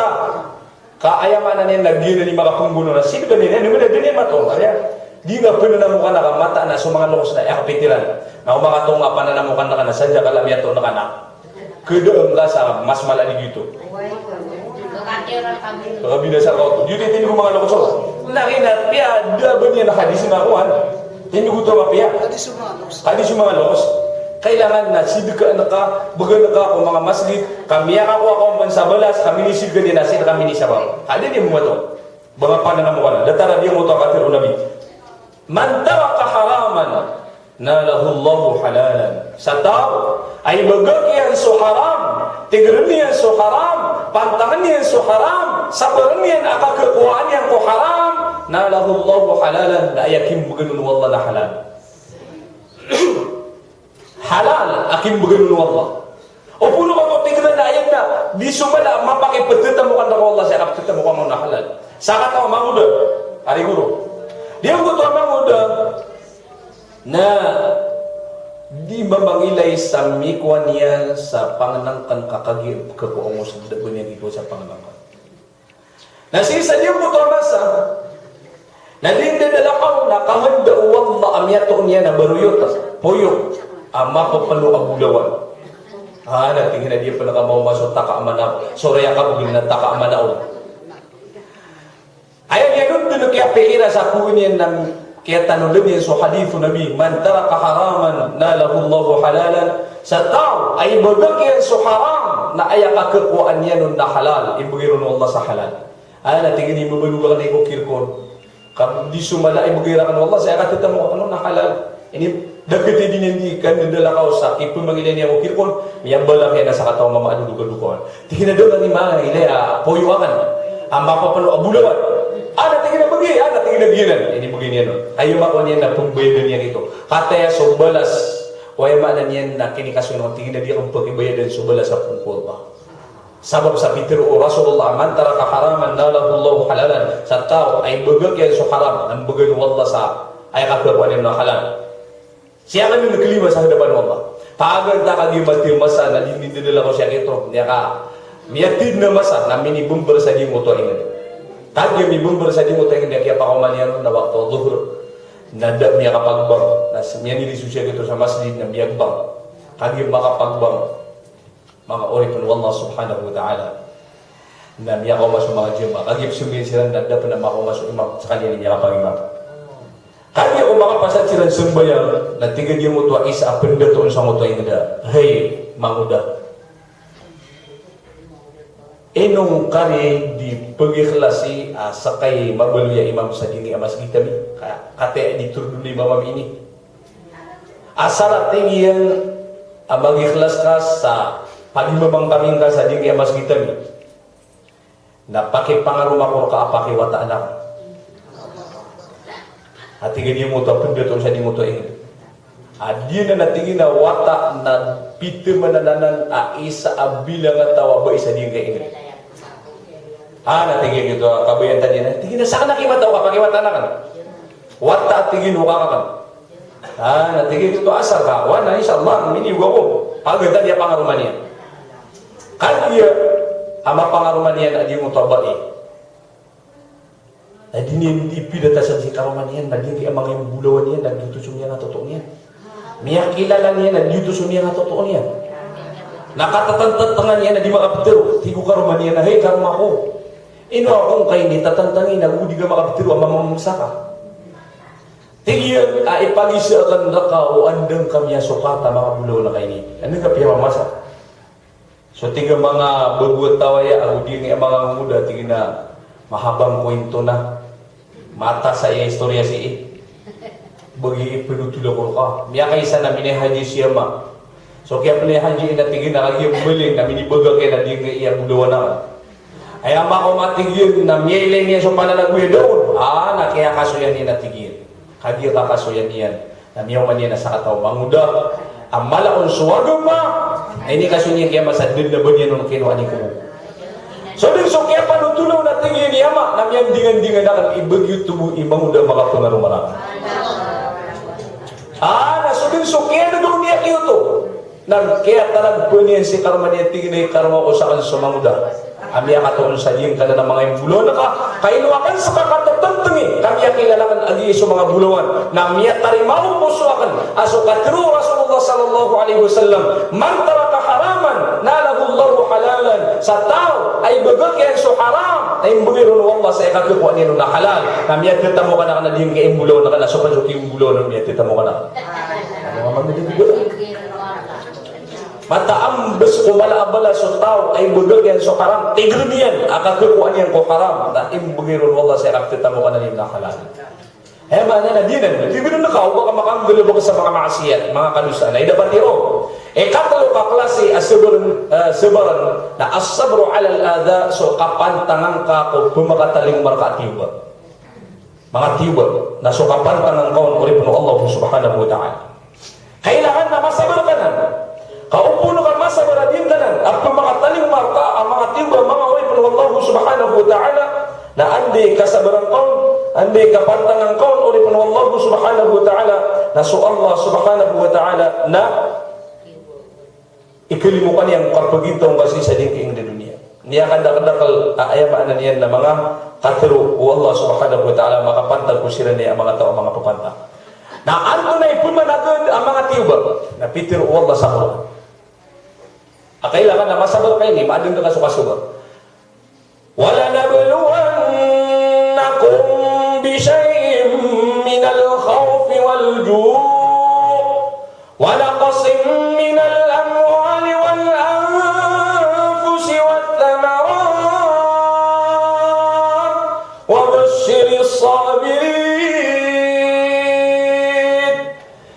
kaayamanan niya nagdina ni makapungguno na sino ka niya, naman na din niya matong, kaya di nga pinanamukan na ka, mata na sa mga lokos na kapitilan, na umakatong nga pananamukan na ka na, sadya kalamiyato na ka na. kedeeng ka sa mas malali gitu. Bakante orang kami. Kabila sa kau. Jadi tini ko mga lokso. Nakina pia da banya na hadis na kuan. Tini ko to mapia. Hadis yung mga lokos. Kailangan na sidika na ka, baga na ka kung mga masjid, kami ako man sa balas, kami ni sidika din nasin, kami ni sabang. Ada di mo to. Mga panana mo kana. Datara di mo to katir nabi. Man taraka haraman nalahu Allahu halalan. Sa tao ay bagakyan so haram, tigran so haram, pantangan niyan so haram, sabaran niyan akakukuhaan niyan ko haram, nalahu Allahu halalan, na ayakim baganun wallah na halal. Halal akim baganun wallah. O puno ka to tigran na ayat na di sumala mapakipetita mo kan Allah sa kapetita mo kan na halal. Saka tao manguda, ari guru. Dia ko to manguda na di mamangilay sa mikwan niya sa panganangkan kakagir kakuongos sa dago niya dito sa panganangkan. Nasisa niya po ito nasa na din dadalakaw na kahanda wallah amyato niya na baruyot poyok mapapalu abulawan. Natingin na dia pa nakamaw maso taka amanaw. Soraya ka bugin na taka amanaw. Ayaw niya nun doon kaya peira sa kunin ng kaya tanong din so hadithu Nabi, man taraka haraman nalahu Allahu halalan. Sa tao ay bagakyan so haram na ay akakukuan niya nun na halal. Ibagiro ng Allah sa halal. Natingin niya mabalugan na ikukirkon. Di sumala ay bagirakan ng Allah sa akatita mo ano na halal. Ini dagiti din hindi kan nandalakaw sa kipun mangilan niya ukirkon. Miyambala kaya nasa katawang mamaadulugan-lugan. Tingin na doon ang mga ilaya poyuakan. Ang mapapalo abulawan. Natingin na bagi, natingin na biyanan. Ini bagi niya nun. Ayaw mako niya na pagbayadan niya ito. Kataya so balas. O ayaw maanan niya na kinikasunod. Tingin na di ang pagbayadan so balas sa pungkol pa. Sabab sa Peter o Rasulullah, man taraka haraman nalahu Allahu halalan. Sa tao ay bagakyan so haram. Ang bagay ng Allah sa ay kakakuan niya na halal. Siya kami naglima sa hadapan ng Allah. Paganda kagimati masa na dinidala ko siya kito. Niya ka, miyatid na masa na minibumbar sa di mo to ingin. Kaya may bumbar sa di mo tayo hindi kaya pakumalian na waktu zuhur na niya kapagbang na niya nilisu siya kito sa masjid na biyagbang kaya makapagbang mga oripon wallah subhanahu wa ta'ala na niya ko maso mga jima kaya sumiyan sila na dapat na makumaso imam sa kanya niya kapag-imam kaya kung makapasat silang sumbayang na tiga niya mo to isa apenda to sa mo to yung hey manguda enong kari di pagikhlasi sakay mabaluya imam sa dini amas gitami kate di turduli mamam ini asara tingyan magikhlas ka sa pagimabang kaming ka sa dini amas gitami na pakipangarumakor ka pakiwata anak at tingin mo to pendatong sa di mo to ingin di na natingin na wata na piti manananan isa abilang at tawa ba isa din kayo ingin natingin ito kabayan tadi na tingin na saan nakimataw ka pakiwata na ka wata at tingin mo ka natingin ito asal ka wana inshallah miniyuga ko agad niya pangaruman niya kaya ama pangaruman niya na di mo tabai na di pidatasan si karuman niya na di ang mga bulawan niya na dito niya na totoo niya miyakilala niya na dito niya na totoo niya nakatatantangan niya na di makapitero tigo karuman niya na hey karuma ko ino akong kayo ni tatantangin na di ka makapitero ang mamamamsa ka tigyan ipag-isya kan raka o andang kami sukata mga bulaw na kayo ni ano ka piya mamasa so tiga mga baguat tawaya ang di nga mga muda tigyan na mahabang kwento na mata sa iya istorya si bagi penutula ko ka miya kaysa na minihaji siya ma so kaya pinihaji na tigyan na kagiyang bumiling na minibaga kaya na di nga iya bulawan na ay ama ko matigyan na miyailing niya sa pananaguya doon na kaya kasuyan niya na tigyan kagiyang kakasuyan niya na miyaw man niya na sa kataw manguda ang malaon suwagong ma ay ni kasuyan niya kaya masadin na ba niya nung kinuha ni kumo so din so kaya panutulaw na tingin niya ma na miyang dingan-dingan na kan ibagyo tubo ibang uda makapungarumarang na so din so kaya na doon niya kiyo to nang kaya talag po niya si karma niya tingin na karma ko sa kanso manguda kami katoon sa iyong ka na ng mga imbulo na ka kainuakan sa kakatatantangi kami kilalakan agi sa mga bulawan na miya tarimaw po suakan aso katiro Rasulullah sallallahu alaihi wasallam man taraka haram faman nalahu Allahu halalan, sa tao ay bagakyan so haram ay imbuliro no Allah sa ikakuha niya na halal na miya titamo ka na kanadiyong kaimbulo na kana so kajuki imbulo na miya titamo ka na ano nga mataambas ko bala-bala so tao ay bagakyan so haram tigrimiyan akakuha niya ko haram na imbuliro no Allah sa ikakitamo ka na niya na halal. Eh, mana na dinan. Di ba na ka, baka makanggulo ka sa mga maasiyat, mga kalusan. Ay dapat yun. Eh, katalo ka klase sabaran na asabro alal ada so kapantangan ka ko pumakataling markatiwa. Mga tiwa na so kapantangan ka on uri puno Allah subhanahu wa ta'ala. Kailangan na masabar ka na. Kaupuno ka masabar din ka na. At pumakataling marka ang mga tiwa, mga uri puno Allah subhanahu wa ta'ala na andi kasabaran ka andi kapantangan kaun uri pun Allah subhanahu wa ta'ala na so Allah subhanahu wa ta'ala na ikilimukan yang kapagintong kasi sa dingking di dunia niya kadakal ayamaan niyan na mga katero o Allah subhanahu wa ta'ala makapantag ko sila niya ang mga tao mga papanta na ano na ipun managod ang mga tiuba na pitir o Allah sa Quran kailangan na masabar kayo ni maadun ka kasubasubar wala nabluwannakum بشيء من الخوف والجوع ونقص من الأموال والأنفس والثمرات وبشر الصابرين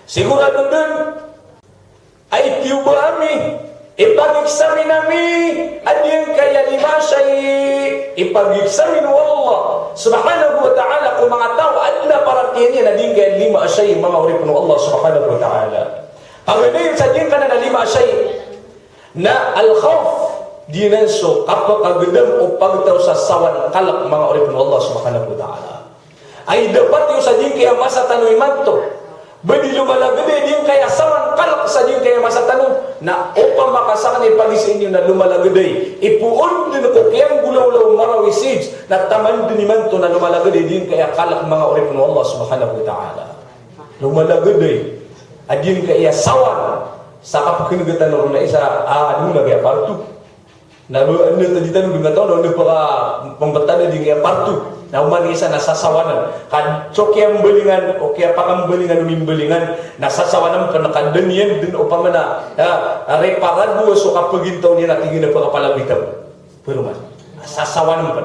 sigurado dun ay tiyubami ipag-examine nami adiyang kaya lima siya'y ipag-examine Allah subhanahu wa ta'ala kung mga tao adna paratiyan niya na din kaya lima siya'y mga urip ng Allah subhanahu wa ta'ala pagdating sa din ka na lima siya'y na al-khawf dinenso kapagagandam o pagtaw sa sawan kalak mga urip ng Allah subhanahu wa ta'ala ay dapat yung sa din kaya masa tanuy manto badi lumalagade din kaya saman kalak sa din kaya masa tanong na upang makasakan ay pagisin nyo na lumalagade ipuon din ko kayang gulaw-law marawisij na taman din naman to na lumalagade din kaya kalak mga urip ng Allah subhanahu wa ta'ala lumalagade adin kaya sawan sa kapakinagatan na isa ano na kaya parto na ano tadi tanong din taon ano para pambatana din kaya parto na umanisa nasasawanan kan so kaya belingan o kaya pakambelingan umimbelingan nasasawanan pa nakadanian din o pamana reparado so kapagintaw niya natingin na pagkapalabitaw pero man nasasawanan pa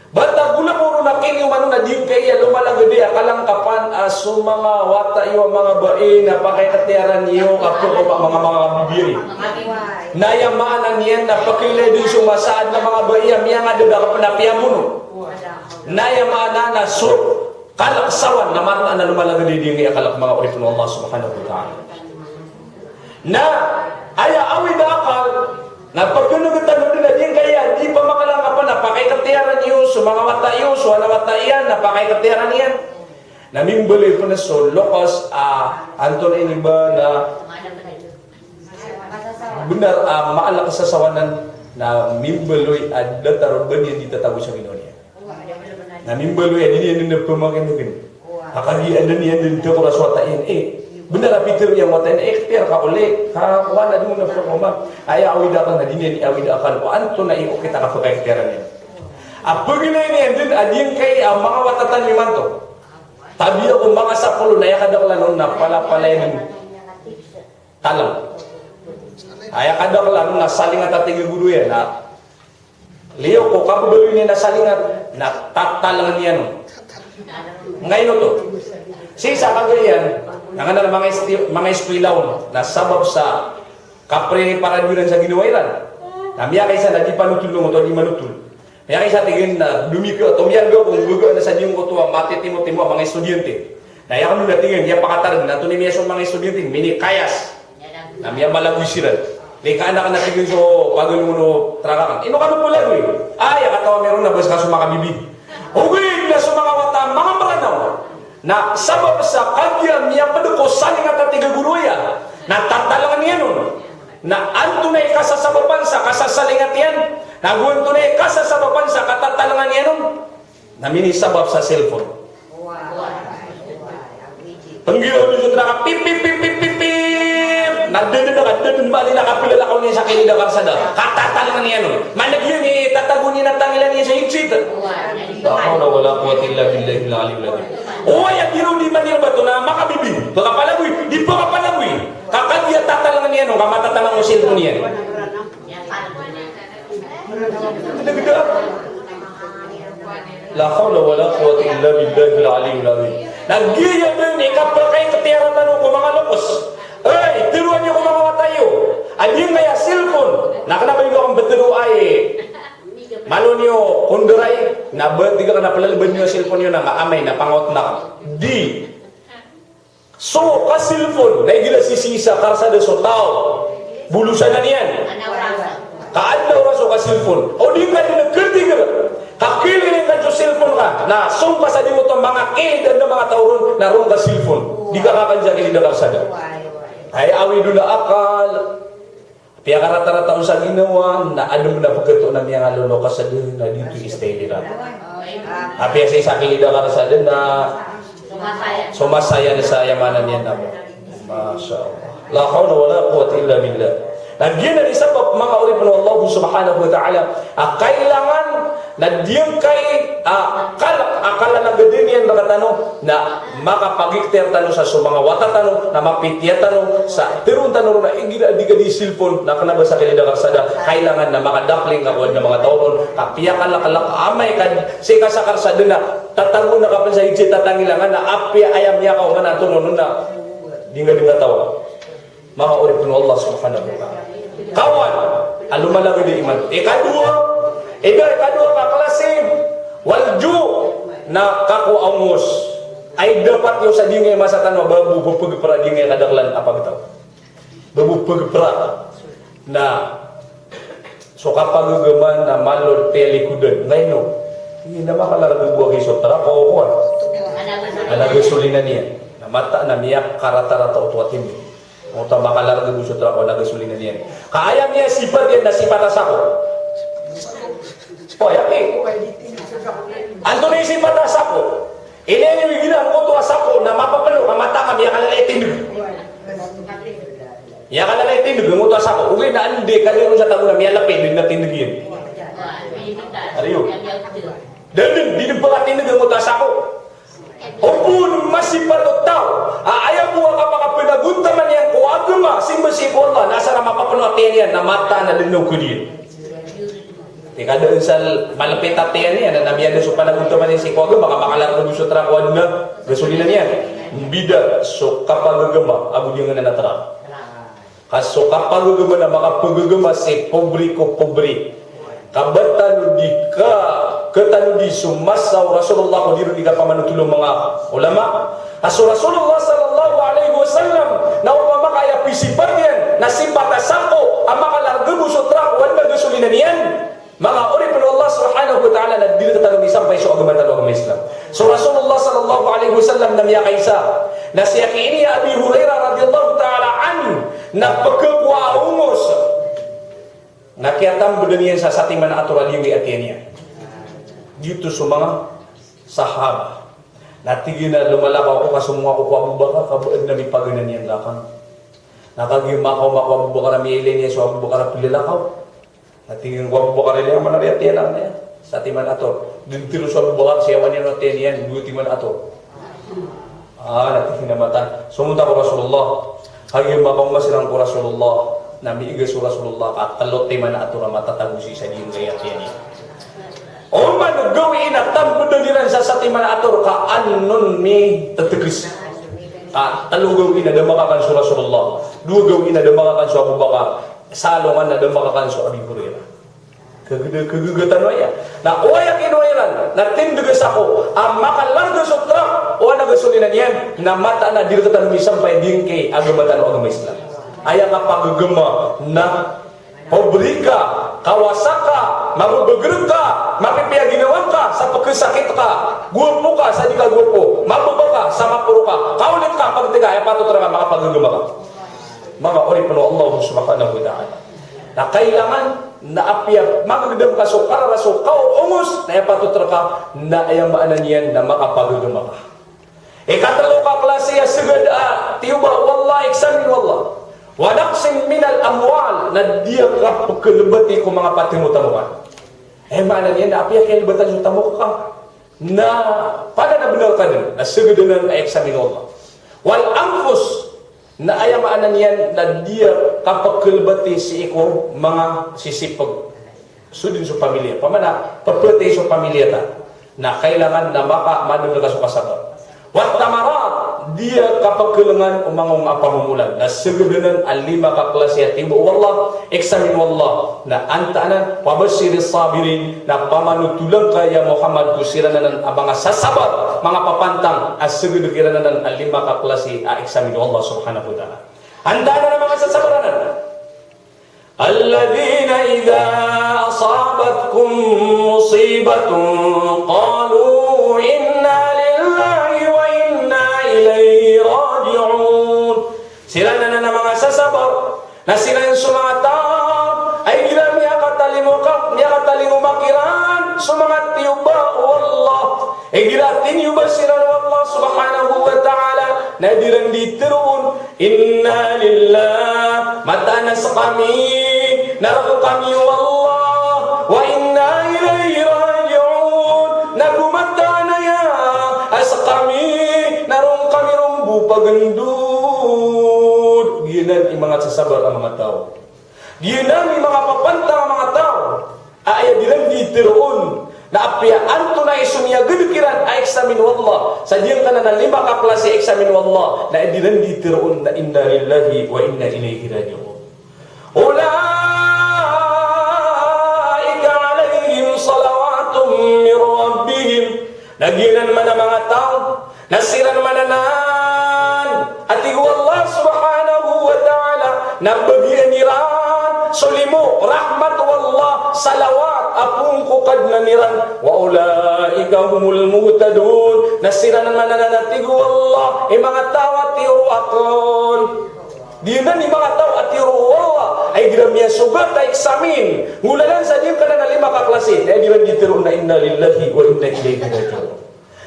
bata gula mo nakin yung ano na din kaya lumalagadi akalang kapan so mga wata iyo mga bae na pakikatiaran niyo kapag mga bibiri nayamanan niyan na pakilay din sumasaad na mga bae miya nga doon ka panapiamuno nayamanan na so kalaksawan na marunaan na lumalagadi din kaya kalak mga urip ng Allah subhanahu wa ta'ala na ayaawid akal na pagkunugutan mo din na din kaya di pa makalangapan na pakikatiaran niyo so mga wata iyo so ana wata iyan na pakikatiaran niyan namimbali po na so lokas Anton iniba na benar maalak sa sawanan na mimbaloy at datarban yan di tatago sa Ginoo niya na mimbaloy yan hindi yan pamakin mungkin akagi ada niyan din ito kung aswata yan benar Peter yang watain ikhtiar ka uli ka wala din mo na problema ay awida ka na din yan awida ka o anto na iyo kita ka sa ikhtiaran niya apagina yan din adin kay mga watatan liman to tabi ako mga sapulo na yakadaklan nun na palapalay ng talang ay yakadaklan na salingat at tigiguro yan na liyo ko kababalo niya na salingat na tatalangan niya no ngayon to sisa kagayan nanganan mga eskwelaw na sabab sa kapre paradyunan sa ginuwairan na miya kaysa na di panutul mo to di manutul miya kaysa tigin na dumiko to miya go kung gugo na sa diyong ko to matitimo mga estudyante na yakan nung natingin niya pakataran na to ni miya mga estudyante mini kayas na miya malagoy sila lika anak na tigin so pagulong mo trakakan ino ka po lang ay akatawa meron na bas kaso makabibig ugin na sa mga wata mga maranaw na sabab sa kagya niya paduko saling at tigaguluya na tatalangan niya nun na antunay kasasababan sa kasasalingat yan naguan tunay kasasababan sa katatalangan niya nun na minisabab sa cellphone panggilaw nyo na pip pip pip pip pip pip nadadun bali nakapilala ko niya sa kinida karsada. Katatalangan niya nun. Managyan niya, tatago niya na tangilan niya sa higsit. Ako na wala ko at illa billahi lalim lagi. O ay agiro di manira ba ito na makabibi. Pakapalagoy, di pakapalagoy. Kakadya tatalangan niya nun, kamatatangan mo silpo niya. Nagda. La hawla wala quwwata illa billahi al-aliyyil azim. Nagiya din ikapal kay katiyaran nanu ko mga lokos. Ay, tiruan niyo ko mga watayo. Anjing kaya cellphone. Nakanabay ko ang betero ay malo niyo kunduray na ba tiga na palalaban niyo cellphone niyo na amay na pangot na. Di. So ka cellphone na gila sisisa karsada so tao. Bulusan na niyan. Kaadlaw raso ka cellphone. O di ka din nagkertigar. Kakilin ka sa cellphone ka. Na sumpa sa di mo itong mga kilid ng mga tauron na ron ka cellphone. Di ka kakanja kilid na karsada. Ay awi doon na akal. Pia karata-rata sa ginawa na ano na pagkato na niya nga lolo karsada na dito istay nila. Apia sa isa kilid na karsada na sumasaya na sa yamanan niya na mo. Masya Allah. La hawla wala quwwata illa billah. Nagyan na isabab mga uri pa ng Allah subhanahu wa ta'ala kailangan na diyang kay akala na gadin yan nakatano na makapagikter tano sa mga wata tano na mapitya tano sa tirun tano na igila di ka di cellphone na kanaba sa kilida karsada kailangan na makadakling kakuan ng mga tauron kapya kalak amay ka sika sa karsada na tatango na kapal sa higit tatangilangan na apya ayam niya ka na tunon na di nga tawa mga uri pa ng Allah subhanahu wa ta'ala kawan alumalang di iman ikadua ka klase walju na kaku angos ay dapat yung sa dingay masatan wa babu pagpagpara dingay kadaklan apa bitaw babu pagpagpara na so kapag gugaman na malod pelikudan ngayon hindi na makalarag buwag isot tara ko kuwan alagasulina niya na mata na miyak karata-rata utuatin niya o ta makalarga busot ra ko nagasulina niyan. Kaayam niya sifat yan na sipatas ako. O yaki. Anto na sipatas ako. Ini ni gilang ko to asako na mapapalo kamata kami kalalay tindig. Ya kalalay tindig mo to asako. Uli na ande kaliro sa tago na miya lapid na tindigin. Ariyo. Dahil di pa tindig mo to asako. Opun masih perlu tahu. Ayah buah apakah penaguntaman yang ku agama simbasi Allah nasa na mapapanuatian yan na mata na linog ko din. Tika doon sa malapit atian niya na namiyan sa panaguntaman niya si ku agama baka makalarang ng sutra ko na gasolina niya. Bida so kapag agama abu dia na natara. Kaso kapag agama na makapagagama si pobre ko pobre. Kabatan di ka ketanu di sumasaw Rasulullah ko diro di ka pamanutulong mga ulama. Aso Rasulullah sallallahu alaihi wasallam na upama kaya pisipan yan na sipatasako ang makalarga mo sutra wan nagasulina niyan. Mga uri pa Allah subhanahu wa ta'ala na dili katanong isampay sa agama agama Islam. So Rasulullah sallallahu alaihi wasallam na miya kaisa na siya kiini Abi Hurairah radhiyallahu ta'ala an na pagkakwa umos nakiatam budaniyan sa satiman atural yung iatiyan niya. Dito sa mga sahaba. Natigin na lumalakaw ko kasumwa ko kwa bubaka kabuad na may paganan niyang lakang. Nakagimakaw makwa bubaka na may ilin niya so bubaka na pililakaw. Natigin kwa bubaka rin niya manariatiyan lang niya. Satiman ator. Dintiro sa bubaka siyawan niya natiyan niyan. Butiman ator. Natigin na mata. Sumunta ko Rasulullah. Hagimakaw masilang ko Rasulullah. Namiigas ko Rasulullah at talot tayo man ato na matatagusi sa diyong gayat yan. O man gawin na tambod na nilan sa satiman ato ka anon mi tatigris. Talo gawin na damakakan sa Rasulullah. Dua gawin na damakakan sa Abu Bakar. Salongan na damakakan sa Abi Hurairah. Kagugatan mo yan. Na uwayak inuwayaran, na tindigas ako, ang makalarga sa truck, o nagasulinan yan, na mata na dirikatan mo isang pwedeng kay agamatan o agama Islam. Ayang nga pagagama na pobrika, kawasaka, mabubagrug ka, mapipiyaginawan ka, sa pagkasakit ka, guwapo ka, sa di ka guwapo, mababa ka, sa mapuro ka, kaulit ka, pagtiga, ay patutra ka, makapagagama ka. Mga ori pa Allah subhanahu wa ta'ala. Na kailangan na apya, magagdam ka, so kararaso, kaurungos, na ay patutra ka, na ayang maanan yan, na makapagagama ka. Ikatalo ka klase, sigad, tiyuba, wallah, iksamin, wallah. Wa naqsin minal amwal, na dia ka pagkalabati ko mga patimutan. Mana niya na apiya kaya libatan sa tamo ka na pada na benar ka din, na segudunan ay eksamin Allah. Wal anfus, na ayamaan niyan na dia kapag kalabati si iko mga sisipag sudin sa pamilya. Pamana, pagplatay sa pamilya ta, na kailangan na madunod ka sa kasabat. Wat tamarat, dia kapag kailangan umangong apamumulan, na segudunan ang 5 ka klase at tibo wallah, eksamin wallah, na antaanan, wabasiri sabirin, na pamanutulang kaya Muhammad kusira na ng mga sasabat, mga papantang, at segudunan na ng 5 ka klase at eksamin wallah subhanahu wa ta'ala. Handa na ng mga sasabaranan. Alladhina idha asabatkum musibatun qalu inna lillahi wa inna ilayhi raji'un. Sila na ng mga sasabar na sila yung sumatang ay gilang niya katalimumakiran sumangat tiyuba wallah ay gilatin yuba sila wallah subhanahu wa ta'ala na dirang ditirun inna lillah matanas kami narako kami wallah wa inna ilayhi raji'un nagumata na ya as kami narong kami rumbu pagandud ginan yung mga sasabar ang mga tao ginan yung mga papantang ang mga tao ay dirang ditirun na apiyaan to na isumiya gudukiran ay eksamin wallah sa diyang ka na ng 5 ka klase eksamin wallah na dinan ditiroon na inna lillahi wa inna ilayhi raji'un. Ulaika alayhim salawatum min rabbihim, naginan man ang mga tao nasiran mananan at Allah subhanahu wa ta'ala nabagian niran sulimu rahmat wallah salawat apung kukad na niran wa ulaika humul muhtadun nasiran mananatigu wallah mga tawat tiru akon di na ni mga tao at tiru wallah ay ginamya sugat ay eksamin ngulalan sa diyo ka na 5 ka klase ay ginam ditiru na inna lillahi wa inna ilayhi raji'un.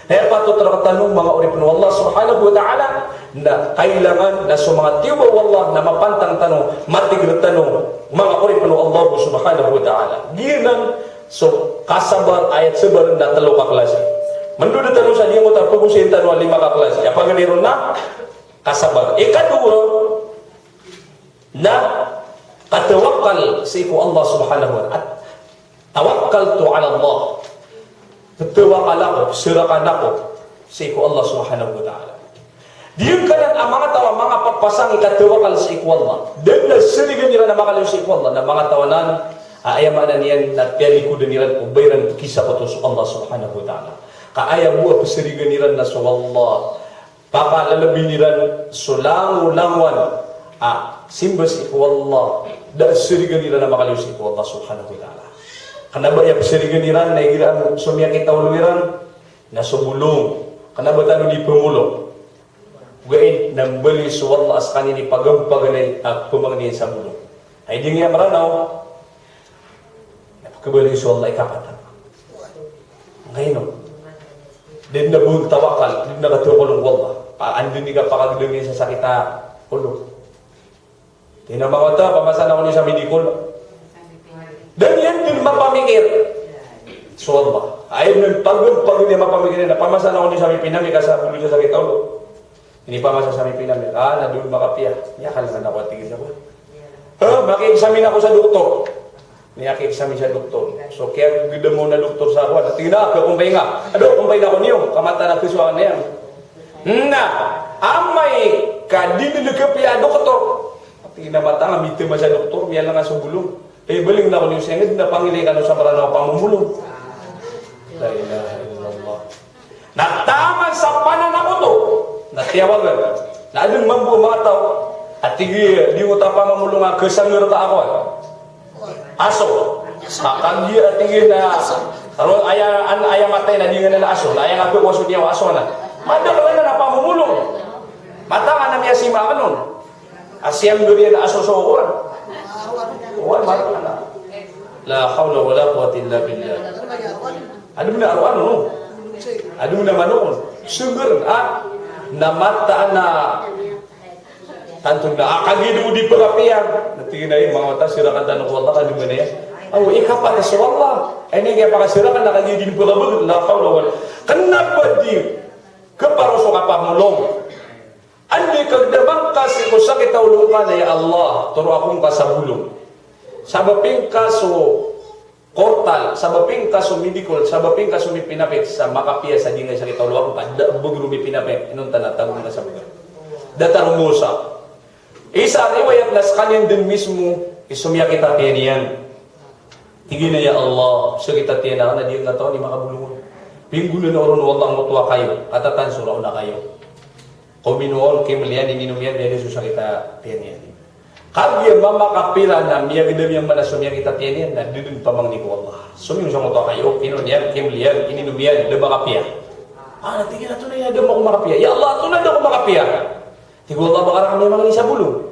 Kaya patut terkatanong mga urip ng Allah subhanahu wa ta'ala na kailangan na sumangatiwa wallah na mapantang tanong, matigil tanong mga urip ng Allah subhanahu wa ta'ala. Ginan so kasabar ayat sebar na 3 ka klase. Menduda tanong sa diyo mo pag-usin tanong 5 ka klase. Apa ganiro na kasabar. Ikadua na katawakkal sa iku Allah subhanahu wa ta'ala. Tawakkaltu ala Allah. Tawakal ako, sirakan ako sa iku Allah subhanahu wa ta'ala. Diyan ka lang ang mga tawa, mga papasang ikatawakal sa iku Allah. Dan na sirigan nila na makalaw sa iku Allah, na mga tawanan, ayamanan niyan, na pialikudan nila, ubayran kisah ko to sa Allah subhanahu wa ta'ala. Kaaya buwa pasirigan nila na sa Allah, papalalabi nila, sulangu-langwan, simba sa iku Allah, dan sirigan nila na makalaw sa iku Allah subhanahu wa ta'ala. Kanaba ya pasirigan niran na igiran sumya kita uluiran na subulong kanaba tano di pemulong gain nambali suwalla askani ni pagampaganay at pumangnin sa bulong ay di nga maranaw napakabali suwalla ikapatan ngayon din na buong tawakal din na katukulong walla andun ni ka pakagdungin sa sakita ulo tinamawata pamasan ako ni sa medikol. Dan yan din mapamikir. So Allah. Ayaw ng pag niya mapamikir na pamasan ako ni sa may pinamik sa pulo siya sa kitaulo. Hindi pamasa sa may pinamik. Na doon makapiya. Yakal na ako at tigil ako. Maki-examine ako sa doktor. Niyaki-examine sa doktor. So kaya ganda mo na doktor sa ako. Tingin na ako, kumpay nga. Kumpay na ako niyo. Kamata na kiswaan na yan. Amay ka dinilikapiya doktor. Tingin na mata nga, mitima sa doktor. Miyan lang nga sa bulong. Baling na ako niyo siya, na pangilay ka no sa maranaw pamumulong. La ilaha illallah. Nataman sa pananaw to, natiyawagan, na adun mambu mga tao, at tigi, di mo tapa mamulong nga, kesangir ka ako. Aso, sakang di at tigi na, kalau ayah matay na di nga na aso, na ayah nga waso diya aso na, madala na pamumulong. Mata nga na miya si Makanon, asyam durian aso sa ukuran. Wal marana la haula wala quwwata illa billah adu na arwano adu na manon sugar na mata na Antong na akagidu di perapian. Natingin na yung mga mata sirakan tanong Allah kan dimana ya. Aw ikapat sa Allah. Ini kaya pakasirakan nakagidu di perapian. La hawla wala. Kenapa dia keparoso kapamulong? Andi kagdamang kasi ko sakit taulukan ya Allah. Turo akong kasabulong. Sabaping kaso kortal, sabaping kaso midikol, sabaping kaso mi pinapit sa makapia sa dingay sa kitawlo ako kada bugro mi pinapit inunta na tawag na sa buga. Datarong musa. Isa riwayat nas kanyan din mismo isumya kita tiniyan. Tigin na ya Allah, so kita tiyan na diyan nga tao ni makabulungon. Pinggulo na oron wallang mutwa kayo, katatan suraw na kayo. Kuminuon kimlian ininumian dia susah kita tiniyan. Kaya mamakapila na miya gidam yang mana sumya kita tiniyan na dudun pamang ni ko Allah. Sumyong sa mutwa kayo, kinunyan, kimlian, ininumian, de makapia. Natigil na ito na yan, de makapia. Ya Allah, ito na de makapia. Tigul Allah bakal kami mga isa bulong.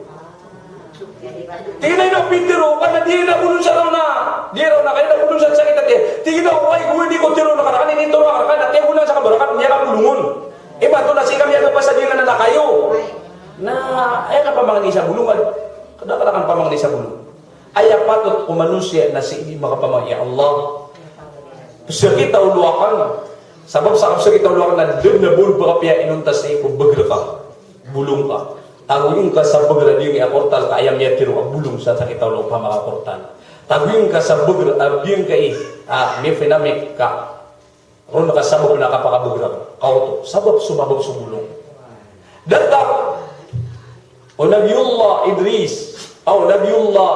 Tingin na yun, pintiro, kana di na bulong sa raw na. Di raw na, kaya na bulong sa sakit at yan. Tingin na, uway, gue di ko tiro na karakanin ito na karakanin. At yan bulan sa kabarakat, niya ka bulungon. Iba, ito na si kami aga pa sa dingan na kayo. Na, ay ka pa mga isa bulungan. Kadakadakan pa mga isa bulong. Ay patot kumanusya na si hindi makapamang, ya Allah. Sakit tayo luwakan. Sabab sa sakit tayo luwakan na doon na buong pakapya inuntas na iko, bagra ka. Bulong ka. Taguyong ka sa bagra diyong i-aportal ka ayam yatiro ang bulong sa sakitaw lo pa makaportal. Taguyong ka sa bagra diyong ka may finamik ka. Ron ka sabab na kapakabagra ka. Kauto. Sabab sumabab sumulong. Datak o Nabiullah Idris o Nabiullah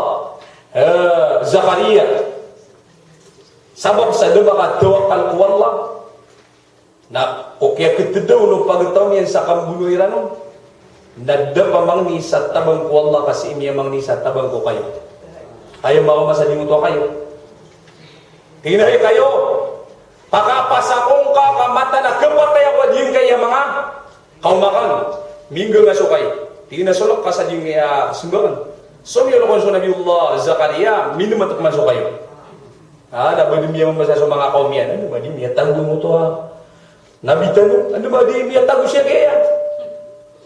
Zakaria sabab sa duma ka tawakal ko Allah na o kaya kitadaw no pagtaw niyan sa kambunuiran no nadda pamang ni sa tabang ko Allah kasi imiyamang ni sa tabang ko kayo. Ayaw mga masalimot kayo. Tinay kayo. Pakapasakong ka kamata na kapatay ako din kaya mga kaumakan. Minggo nga so kayo. Tinasulok ka sa din kaya sumbangan. So niyo lokon so Nabiullah Zakaria minumat man so kayo. Dapat dimiyamang masa so mga kaumian. Ano ba di miya tago mo to ha? Nabitan ano ba di miya tago siya kaya?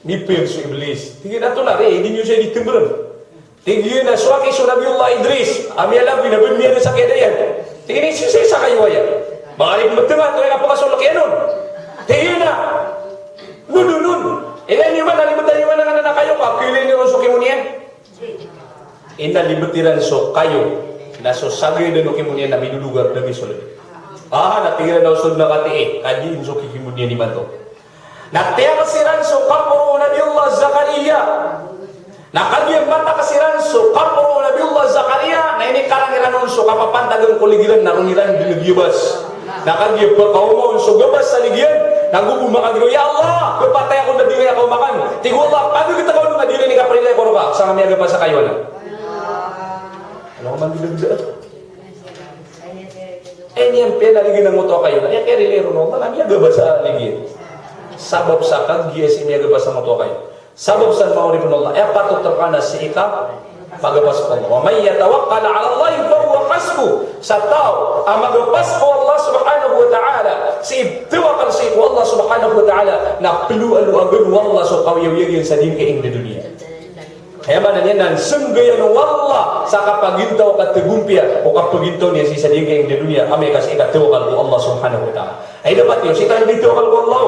Nipil si iblis. Tingin na ito na rin, hindi nyo siya ditimbrang. Tingin na, suwaki so Nabiullah Idris. Ami alam, binabun niya na sa kedayan. Tingin niya siya sa kayo ayan. Baka rin magtanga, ito yung kapakasulak yan nun. Tingin na. Nun. Inaliman, nalimutan niyo na kayo ka. Kilin niyo so kimo niyan. Inalibutiran so kayo. Na so sagay na no kimo niyan na minulugar na misulod. Natingin na usod na kati Kadiin so kikimo niyan ni Mato. Natiya kasiran so kapuro Nabiullah Zakaria. Nakagiyang mata kasiran so kapuro Nabiullah Zakaria. Na ini karangiran so kapapantagang kuligiran na rungiran binagibas. Nakagiyang pagkaumon so gabas sa ligian. Nagbubumakagiro, ya Allah, kapatay ako na dili ako makan. Tingol Allah, paano kita kaulong na dili ni kaprilay ko ba? Sa kami aga pa sa kayo na. Ano ka man bilagdaan? Yan penaligin ng moto kayo na. Kaya rilero no, kami aga ba sa ligian? Sabab sa kagias imiyaga ba sa moto kayo. Sabab sa mauripun Allah. Patut terkana si ika pagapas ko Allah. Wa may yatawakkal ala Allah fa huwa hasbu. Sa tao ang magapas ko Allah subhanahu wa ta'ala. Si tawakal si Allah subhanahu wa ta'ala na piluan agun wallah so kawyawiyagin sa din kaing di dunia. Kaya man niya nan sunggayan wallah sa kapagintaw katibumpia o kapagintaw niya si sa din kaing di dunia. Kami kasi ikatawakal ko Allah subhanahu wa ta'ala. Ay dapat yun, si tayo dito wakal ko Allah.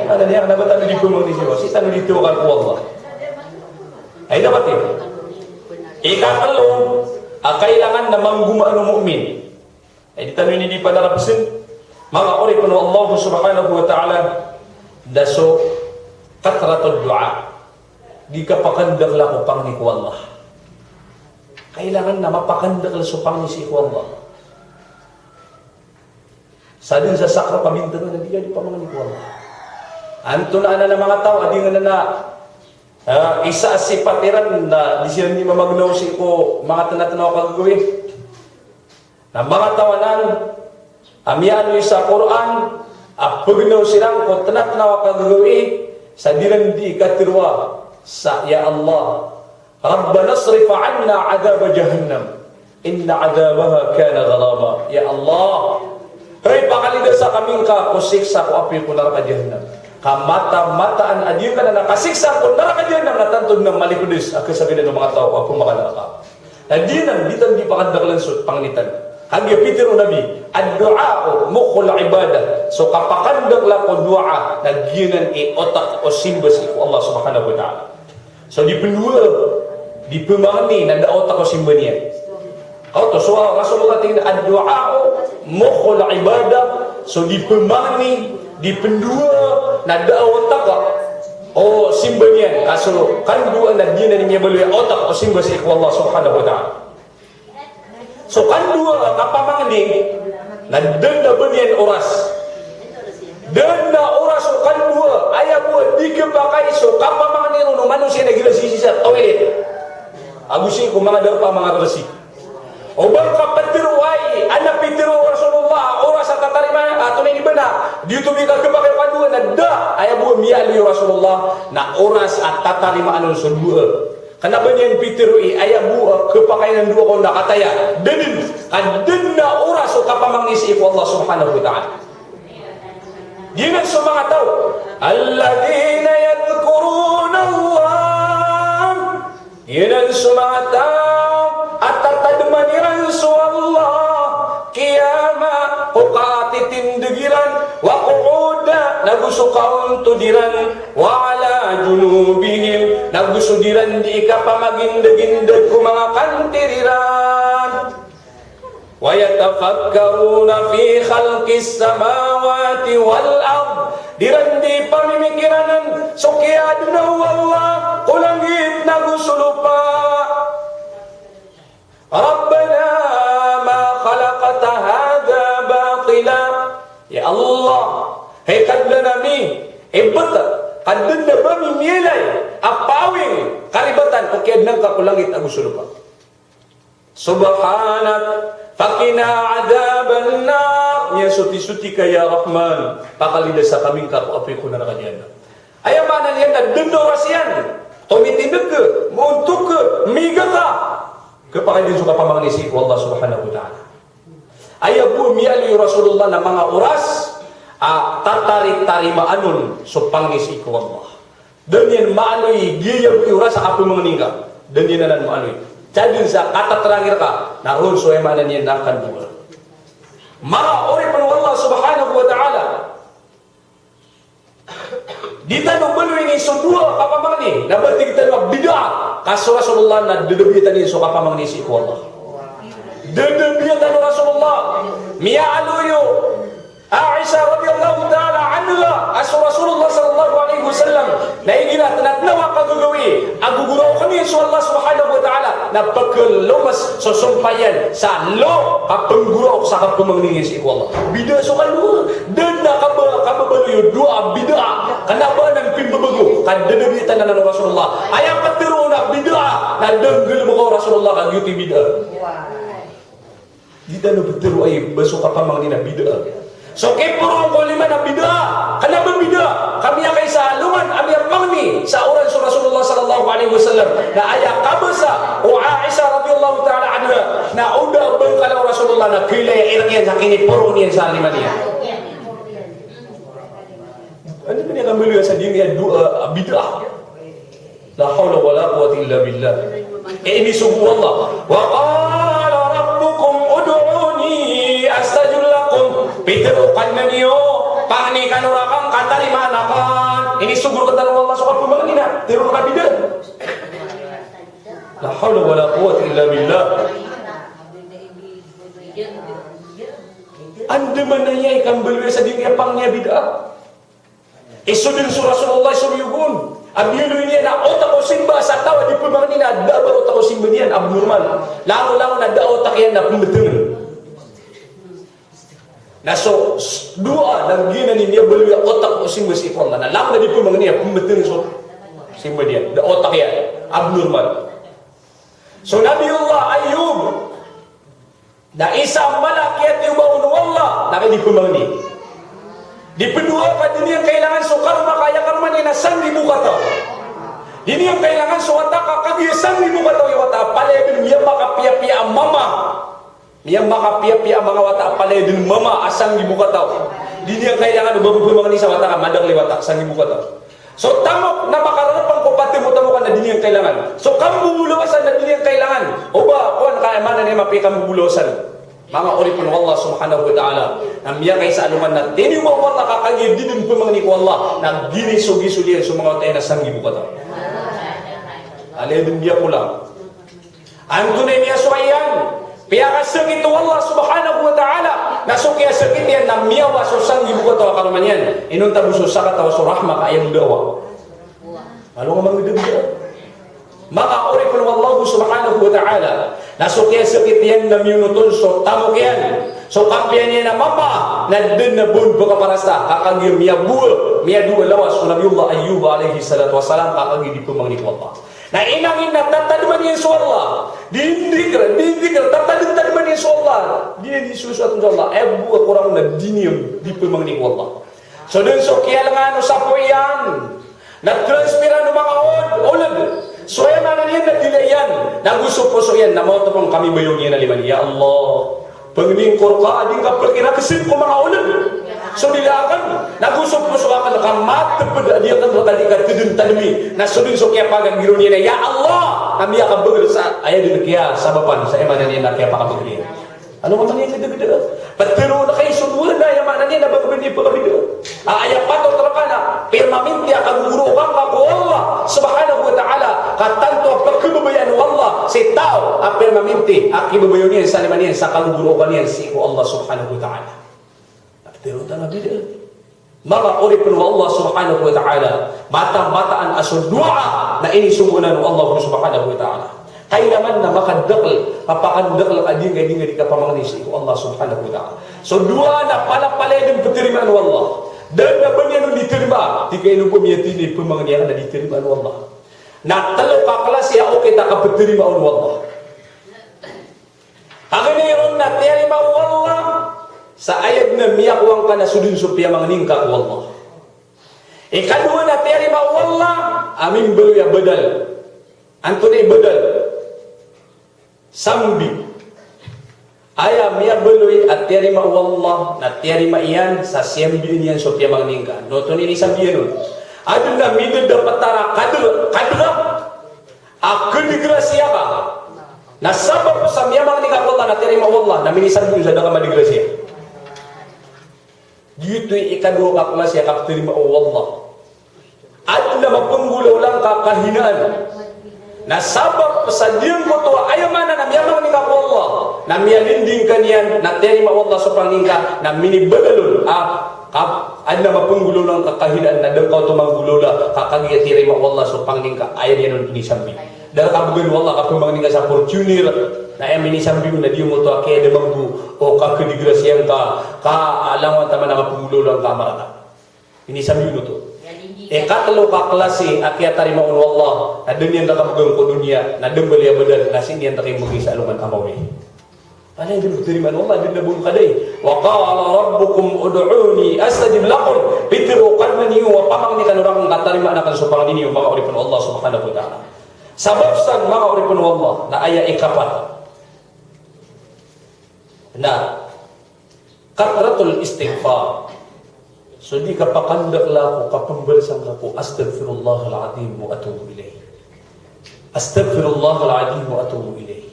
Ano niya, nabatan na di kumang siya, si tayo dito wakal ko Allah. Ay dapat yun. Ikakalong, kailangan na manggumaan ng mu'min. Ay di tanong hindi pa narapasin. Mga ori pa Allah subhanahu wa ta'ala daso katratul du'a. Di ka pakandak lang ko pang ni ko Allah. Kailangan na mapakandak lang so pang ni si ko Allah. Sa din sa sakra paminta na di ka di pa mga ni ko Allah. Anto na ng mga tao, adi nga na isa si patiran na di siya hindi mamagnaw si ko mga tanatanaw kagawin. Na mga tawanan, amiyano sa Quran, pagnaw silang ko tanatanaw kagawin, sa dinan di katirwa sa ya Allah. Rabbana asrif anna adab jahannam. Inna adabaha kana ghalaba. Ya Allah, hey pakalida sa kaming ka, kusik sa ko api ko naraka jahannam. kamata-mataan adyo ka na nakasiksa kung naraka dyan ang natantod ng malipudis ako sabihin ng mga tao ako makanaraka na di nang ditan di pakandakalansot panganitan hanggang Peter o Nabi ad-du'a o mukul ibadah so kapakandak la ko du'a na ginan otak o simbas ko Allah subhanahu wa ta'ala so di pendua di pemahami na otak o simba niya to so Rasulullah tingin ad-du'a o mukul ibadah so di pemahami di pendua na otak o simba niya kaso kan dua na ginan niya balui otak o simba ko Allah subhanahu wa ta'ala so kan dua kapamangni na denda benian oras denda oras so kan dua ayah buat dikepakai so kapamangni no manusia na gila sisi sa toilet agusin ko mga darpa mga resi o bangka petiruai anak petiru Rasulullah oras sa tatarima tunay ni bana dito bika kepakai kan dua na da ayah buat miali Rasulullah na oras at tatarima anon so dua kenapa yang Peter ayah buah kepakaian dua kau nak kata ya dedin kadena ora so kapamangisi iku Allah subhanahu wa ta'ala dia semangat tahu alladzina yadhkuruna Allah dia semangat tahu atatadmaniran su Allah qiyama uqatitin degiran wa qu'uda nagusukaun tudiran wa ala junubihim nagusudiran di kapamagindagindag ku mga kantiriran wa yatafakkaruna fi khalqis samawati wal ard diran di pamimikiranan so kiadna wallah kulangit nagusulupa Rabbana ma khalaqta hadha batila ya Allah hey kadna mi bata kadna bami milay apawing kalibatan o kiadnang kakulangit agusulupa subhanak fakina adaban nar ya suti-suti kaya Rahman pakalida sa kaming kapuapi ko na nakadyan ayaw mana niyan na dendorasyan tumitindag ka muntuk ka miga ka kapakadin suka pamangisi ko Allah subhanahu wa ta'ala ayaw po miyali Rasulullah na mga oras tatarik tarimaanon so pangisi ko Allah dan yan maanoy giyang oras sa apo mga ningka dan yan nanan maanoy jadi sa kata terakhir ka naroon so emanan yan nakan buwa mga ori panu Allah subhanahu wa ta'ala di tanong balo ini so dua kapamangni na berarti kita na bid'ah kaso Rasulullah na dedebitan ini so kapamangni si ko Allah dedebitan Rasulullah miya aluyo Aisyah radhiyallahu ta'ala anha aso Rasulullah sallallahu alaihi wasallam na igila tanatnawa kagagawi aguguraw kami so Allah subhanahu wa ta'ala na paglumas so sumpayan sa lo kapengguraw sa kapamangni si ko Allah bida so kalu dan na kababaluyo dua bid'ah kenapa nang pimbabago kan dedebitan na Rasulullah ayam petiru na bid'ah na denggel mo Rasulullah kag yuti bid'ah di dano petiru ay baso kapamangni na bid'ah so kipurong ko lima na bid'ah kenapa bid'ah kami kay sa luman amir mangni sa oran so Rasulullah sallallahu alaihi wasallam na aya kabasa o Aisyah radhiyallahu ta'ala anha na udah bengkala Rasulullah na kilay irkian sa kinipuro niya sa lima niya ano ba niya kamuluya sa diri dua bid'ah la hawla wala quwwata illa billah ini subuh Allah wa qala rabbukum ud'uni astajib lakum piterukan na niyo pangani kanurakang katarima nakan ini subuh kata Allah sokat pemangina tirur kabidan la hawla wala quwwata illa billah anda manayay kamuluya sa diri pangnya bid'ah isudin su Rasulullah sumiyugun abilu ini na otak o simba sa tawa di pemangni na dabar otak o simba niyan abnormal lango-lango na da otak yan na pembetul na so dua nang gina niya baluya otak o simba si Allah na lango na di pemangni na pembetul so simba niyan da otak yan abnormal so Nabiullah Ayub na isa malakiyat yung baon wallah na di pemangni di pendua kat ini yang kailangan so karma kaya karma ni na 1,000 kataw. Ini yang kailangan so ataka kagaya 1,000 kataw ya wata palay din miya makapia-pia mama. Miya makapia-pia mga wata palay din mama 1,000 kataw. Dinia kailangan ubang ni sa wata ka madang liwata sang ibu kata. So tamok na makarapang ko pati mo tamukan na dinia kailangan. So kambubulosan na dinia kailangan. Oba kon kaya man na mapi kambubulosan. Mga oripon Allah subhanahu wa ta'ala namiya kay sa aluman na dini mo Allah kakagib din pumangni ko Allah na gini sugi-sugian sa mga tayo na sang ibu kata. Alay din biya ko lang. Antunay niya suayan. Piyaka sakit to Allah subhanahu wa ta'ala. Nasukya sakit yan na miyawa so sang ibu kata karuman yan. Inun tabu so sakat o so rahma ka ayang dawa. Ano nga mga dibda? Maka oripon Allah subhanahu wa ta'ala. Nasukya sakit yan na miyunutun so tamok yan. So kampiyan niya na mama na din na bun pagkaparasta. Kakagim miya buwa. Miya dua lawas o Nabiullah Ayyub alaihi salatu wasalam kakagim di pumangni ko Allah. Na inangin na tatadman niya sa Allah. Dindikra, tatadman niya sa Allah. Di susuat sa Allah. Buka kurang na diniyam di pumangni ko Allah. So dun so kialangan sa po yan. Nagtranspira ng mga ulad. So yan na niya na dilayan. Nagusto po so yan. Namoto pong kami bayong yan na liman. Ya Allah. Pangingkor ka, ading ka pagkirakasin ko mga ulad. So dilakan, nagusok po so ka nakamat pada dia kan tadi ka tidun tanmi. Nasudin so kaya pagang giro niya ya Allah. Kami akan beger sa aya din kaya sababan sa emanan niya na kaya pakabegri. Ano man niya gede-gede. Patero na kay sudwa na ya manan niya na bagbendi pakabegri. Aya pato terkana firmaminti akan guru ka ko Allah subhanahu wa ta'ala katanto pagkababayan Allah si tao ang firmaminti akibabayon niya sa liman niya sa kaluguro ka niya si ko Allah subhanahu wa ta'ala. Pero tanah beda. Maka oripun Allah subhanahu wa ta'ala mata-mataan aso doa na ini sumunan Allah subhanahu wa ta'ala. Kailangan na makadakal papakandakal ading-ading di kapamangnis ko Allah subhanahu wa ta'ala. So doa na pala-pala din petirimaan Allah. Dan na banyan nun diterima di kainong pumiyati ni pemangniakan na diterima Allah. Na talo kaklas ya okay ta kapetirima Allah. Kaganayon na terima Allah sa ayat na miyakwang ka na sudun supya mangningka ko Allah. Ikadua na terima Allah amin beluya badal. Antone badal. Sambi. Aya miya beluy at terima Allah na terima iyan sa siyambi niyan supya mangningka. Noton ini sambi nun. Adun na mida dapat tara kadra. Akan digrasya ka. Nasabab sa miya mangningka ko Allah na terima Allah na minisan dun sa dakamad digrasya. Gitu ikadua ka kelas ya kap terima Allah. At na mapanggulaw lang kakahinaan. Na sabab sa diyang ko to ayaw mana na miyamang ni ka Allah. Na miyalinding kaniyan na terima Allah sa pangingka na minibagalon. At na mapanggulaw lang kakahinaan na daw ka to manggulaw lang kakagaya terima Allah sa pangingka ayaw niya nun inisambi. Dahil kabugan Allah kapag mga sa fortuner na ay minisambi mo na di mo to kaya demanggu o kakadigrasyan ka alangan tama na mapungulo lang kamarata. Minisambi mo to. Katalo ka klase akya tarima on Allah na dunya na kabugan ko dunya na dembali badan na siniyan na kayo magi sa alungan amawi. Ano yung terima Allah din na buong kaday. Wa qala rabbukum ud'uni astajib lakum. Pitiro kan niyo wa pamang ni kanurang katarima na kan supang ninyo mga oripon Allah subhanahu wa ta'ala. Sabab sang mga oripon Allah na aya ikapat na katratul istighfar. So di ka pakandak lako kapambalsang ako astaghfirullahal azim wa atubu ilayh. Astaghfirullahal azim wa atubu ilayh.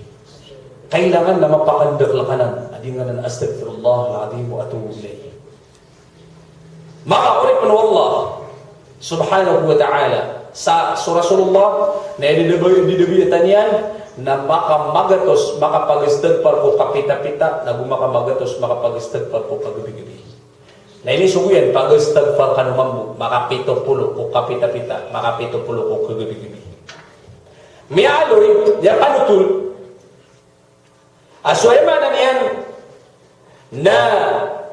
Kailangan na mapakandak lakanan adingan na astaghfirullahal azim wa atubu ilayh. Maka oripon Allah subhanahu wa ta'ala sa Rasulullah na didabiyatan yan na makamagatos makapag-istagfar ko kapita-pita na gumakamagatos makapag-istagfar ko kagabi-gabi. Na ini suguyan pag-istagfar ka naman makapito-pulo ko kapita-pita makapito-pulo ko kagabi-gabi. Mialoy ya panutul aswayman na niyan na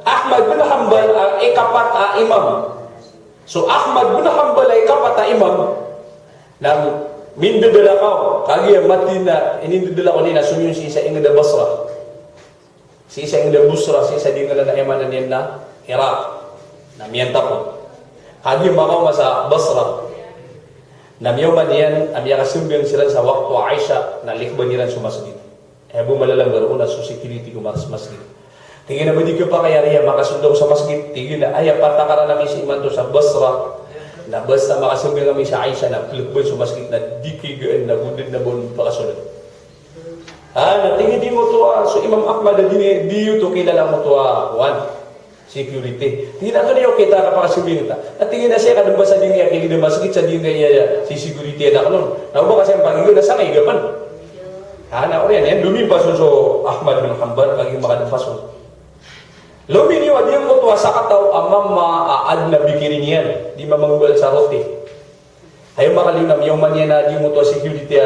Ahmad bin Hanbal ikapat imam. So Ahmad bin Hanbal ay kapata imam na mindadala ka kagi mati na inindadala ko nina sunyun si isa ingda Basra. Si isa ingda Busra si isa dingala na emanan yan na Iraq na miyanta ko. Kagi makaw sa Basra. Na miyawman yan amya kasumbiyang sila sa waktu Aisha na likban nilan sa masjid. Bumalalang garo na so security ko mas masjid. Tingin na ba di ka pa kaya riya makasundaw sa masjid? Tingin na ay patakaran namin si iman to sa Basra. Na basta makasundin kami sa Aisha na pilukban sa masjid na di kigaan na gundin na bon pakasunod. Natingin di mo to so Imam Ahmad na di yun to kilala mo to security. Tingin na to niyo kita kapakasundin ta. At tingin na siya kadang ba sa dinga kili na masjid sa dinga si security na kanon. Na ba kasi ang pagiging na sa ngayon na ko yan lumipas so Ahmad bin Hanbal pagiging makadapason. Lumini wa diyang mutwa sa kataw amam maaad na bikirin yan. Di mamangbal sa roti. Ayaw makalinam yung manya na diyang mutwa security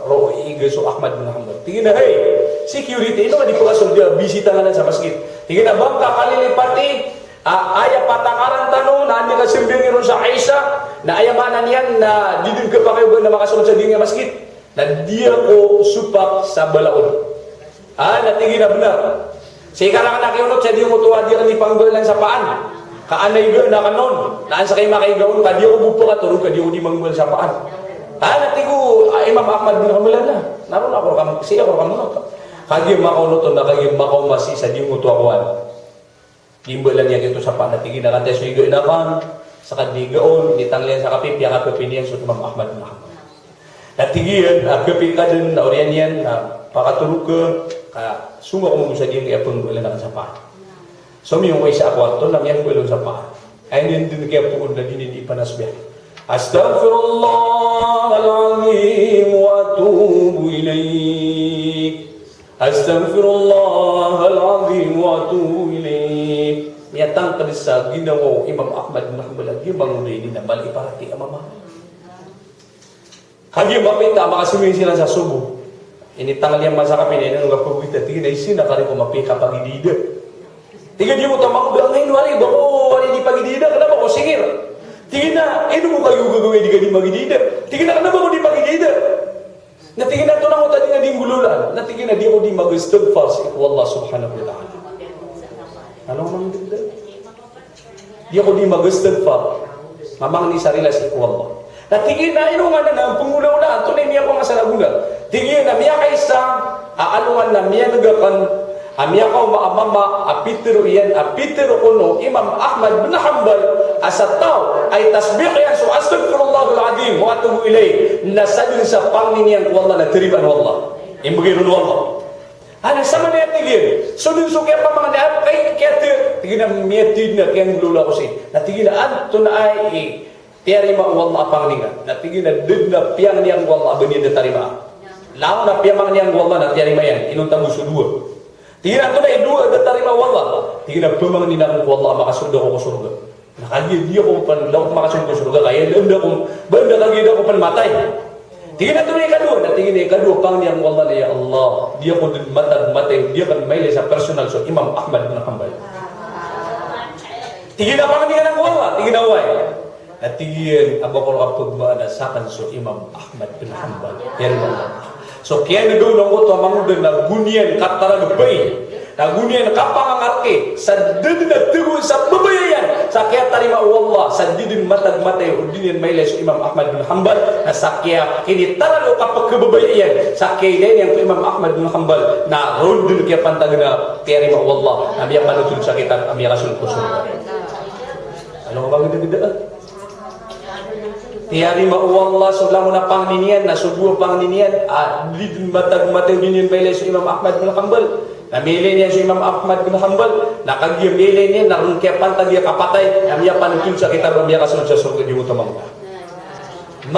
roiga so Ahmad bin Hanbal. Tingin na, hey, security, ino nga di ko kasong bisita nga na sa masjid. Tingin na, bang kakalilipati, aya patakaran tanong, na hindi kasimbing ron sa Aisha, na ayamanan yan, na di din ka pa kayo na makasunod sa dinga masjid. Na di ako supak sa balaod. Natingin na benar. Sige ka lang nakiunot sa diyong utuwa, di kami pangbalan sa paan. Kaanay ga na kanon. Naan sa kayo makaigaon ka, di ako bupo ka, turog ka, di ako di mangbal sa paan. Natigo, Imam Ahmad bin Hanbal na. Naroon ako, siya ako kamunot. Kagi makaunot na kagi makaumasi sa diyong utuwa kuwan. Dimbalan niya ito sa paan. Natigin na kante, so igaw na kan, sa kandigaon, nitanglian sa kapip, yung kapipinian sa Imam Ahmad bin Hanbal. Natigin, kapip ka din, naurian yan, pakatulog ka, sunga ko mo sa diyang iapon bulan na sa paan. So, may yung way sa akwarto, namiyang bulan sa paan. Ayun din kaya puon na din ipanasbihan. Astaghfirullah al-azim wa atubu ilayk. Astaghfirullah al-azim wa atubu ilayk. Miyatang kalisa, ginawa Imam Ahmad bin Hanbal, gimang rin na mali parati amama. Hagi mapita, makasimin sila sa subo. Initangal yung masakapin, nung kapagwita, tingin na isin, nakari ko mapika pagidida. Tingin di mo tamang ulang ngayon, wari, bako, wari di pagidida, kanaba ko singir. Tingin na, mo kayo gagawin di ka di magidida. Tingin na, kanaba ko di pagidida. Natingin na, ito na ko tadi nga di ngululan. Natingin na, di ko di mag-istighfar sa Allah subhanahu wa ta'ala. Ano ko nang dinda? Di ako di mag-istighfar. Mamang ni sarila sa Allah. Natingin na, nga na, pangulaw na, ito na miya ko nga sa lagunga. Tingin na, miya kaysa, aalungan na, miya nagakan, miya ka maamama, apitiro yan, apitiro kuno, Imam Ahmad bin Hanbal, asa tao, ay tasbih yan, so astaghfirullahul azim, wa atubu ilay, nasadin sa panginian ko Allah, nagtiriban ko Allah. Imbagay rin Allah. Sama na yan tigil. So dun so kaya pa mga naap, kaya tigil na miya tigil na, kaya nglula ko siya. Natigil na, anto na ay, tiyarima wallah pangningan. Natigil na did na piyang niyang wallah abani na tarima. Lao na piyang niyang wallah na tiyarima yan. Inuntang mo sudua. Tigil na ito na idua na tarima wallah. Tigil na pumang ninang wallah makasunda ko surga. Nakagil di ako pan laot makasunda ko surga. Kaya banda kagil ako pan matay. Tigil na ito na ikadua. Natigil na ikadua pang niyang wallah na ya Allah. Di ako din matay. Di ako mailay sa personal so Imam Ahmad bin Hanbal. Tigil na pang niyang wallah. Tigil na way. Natigil abo ko kapag sa kanso Imam Ahmad bin Hanbal. Yan mga. So kaya nagaw ng ito mangudan na gunian kataragabay. Na gunian kapangangarke sa didin na tugon sa babayayan. Sa kaya tarima wallah sa didin matag-matay o dinin may leso Imam Ahmad bin Hanbal na sa kaya kinitaralo kapag kababayayan. Sa kaya din yung Imam Ahmad bin Hanbal na roon din kaya pantag na tarima wallah. Na miya panutulog sa kita, miya kasul kusur. Ano ba ganda-ganda? Tiyari mauwallah so lang mo na pangninian, na subuha pangninian, din matag-matag din yun may so Imam Ahmad bin Hanbal. Namili niya so Imam Ahmad bin Hanbal, nakagiyamili niya, naroon kaya pantag kapatay, namya panutul sa kitab, namya kasunod sa surga di mo tamang.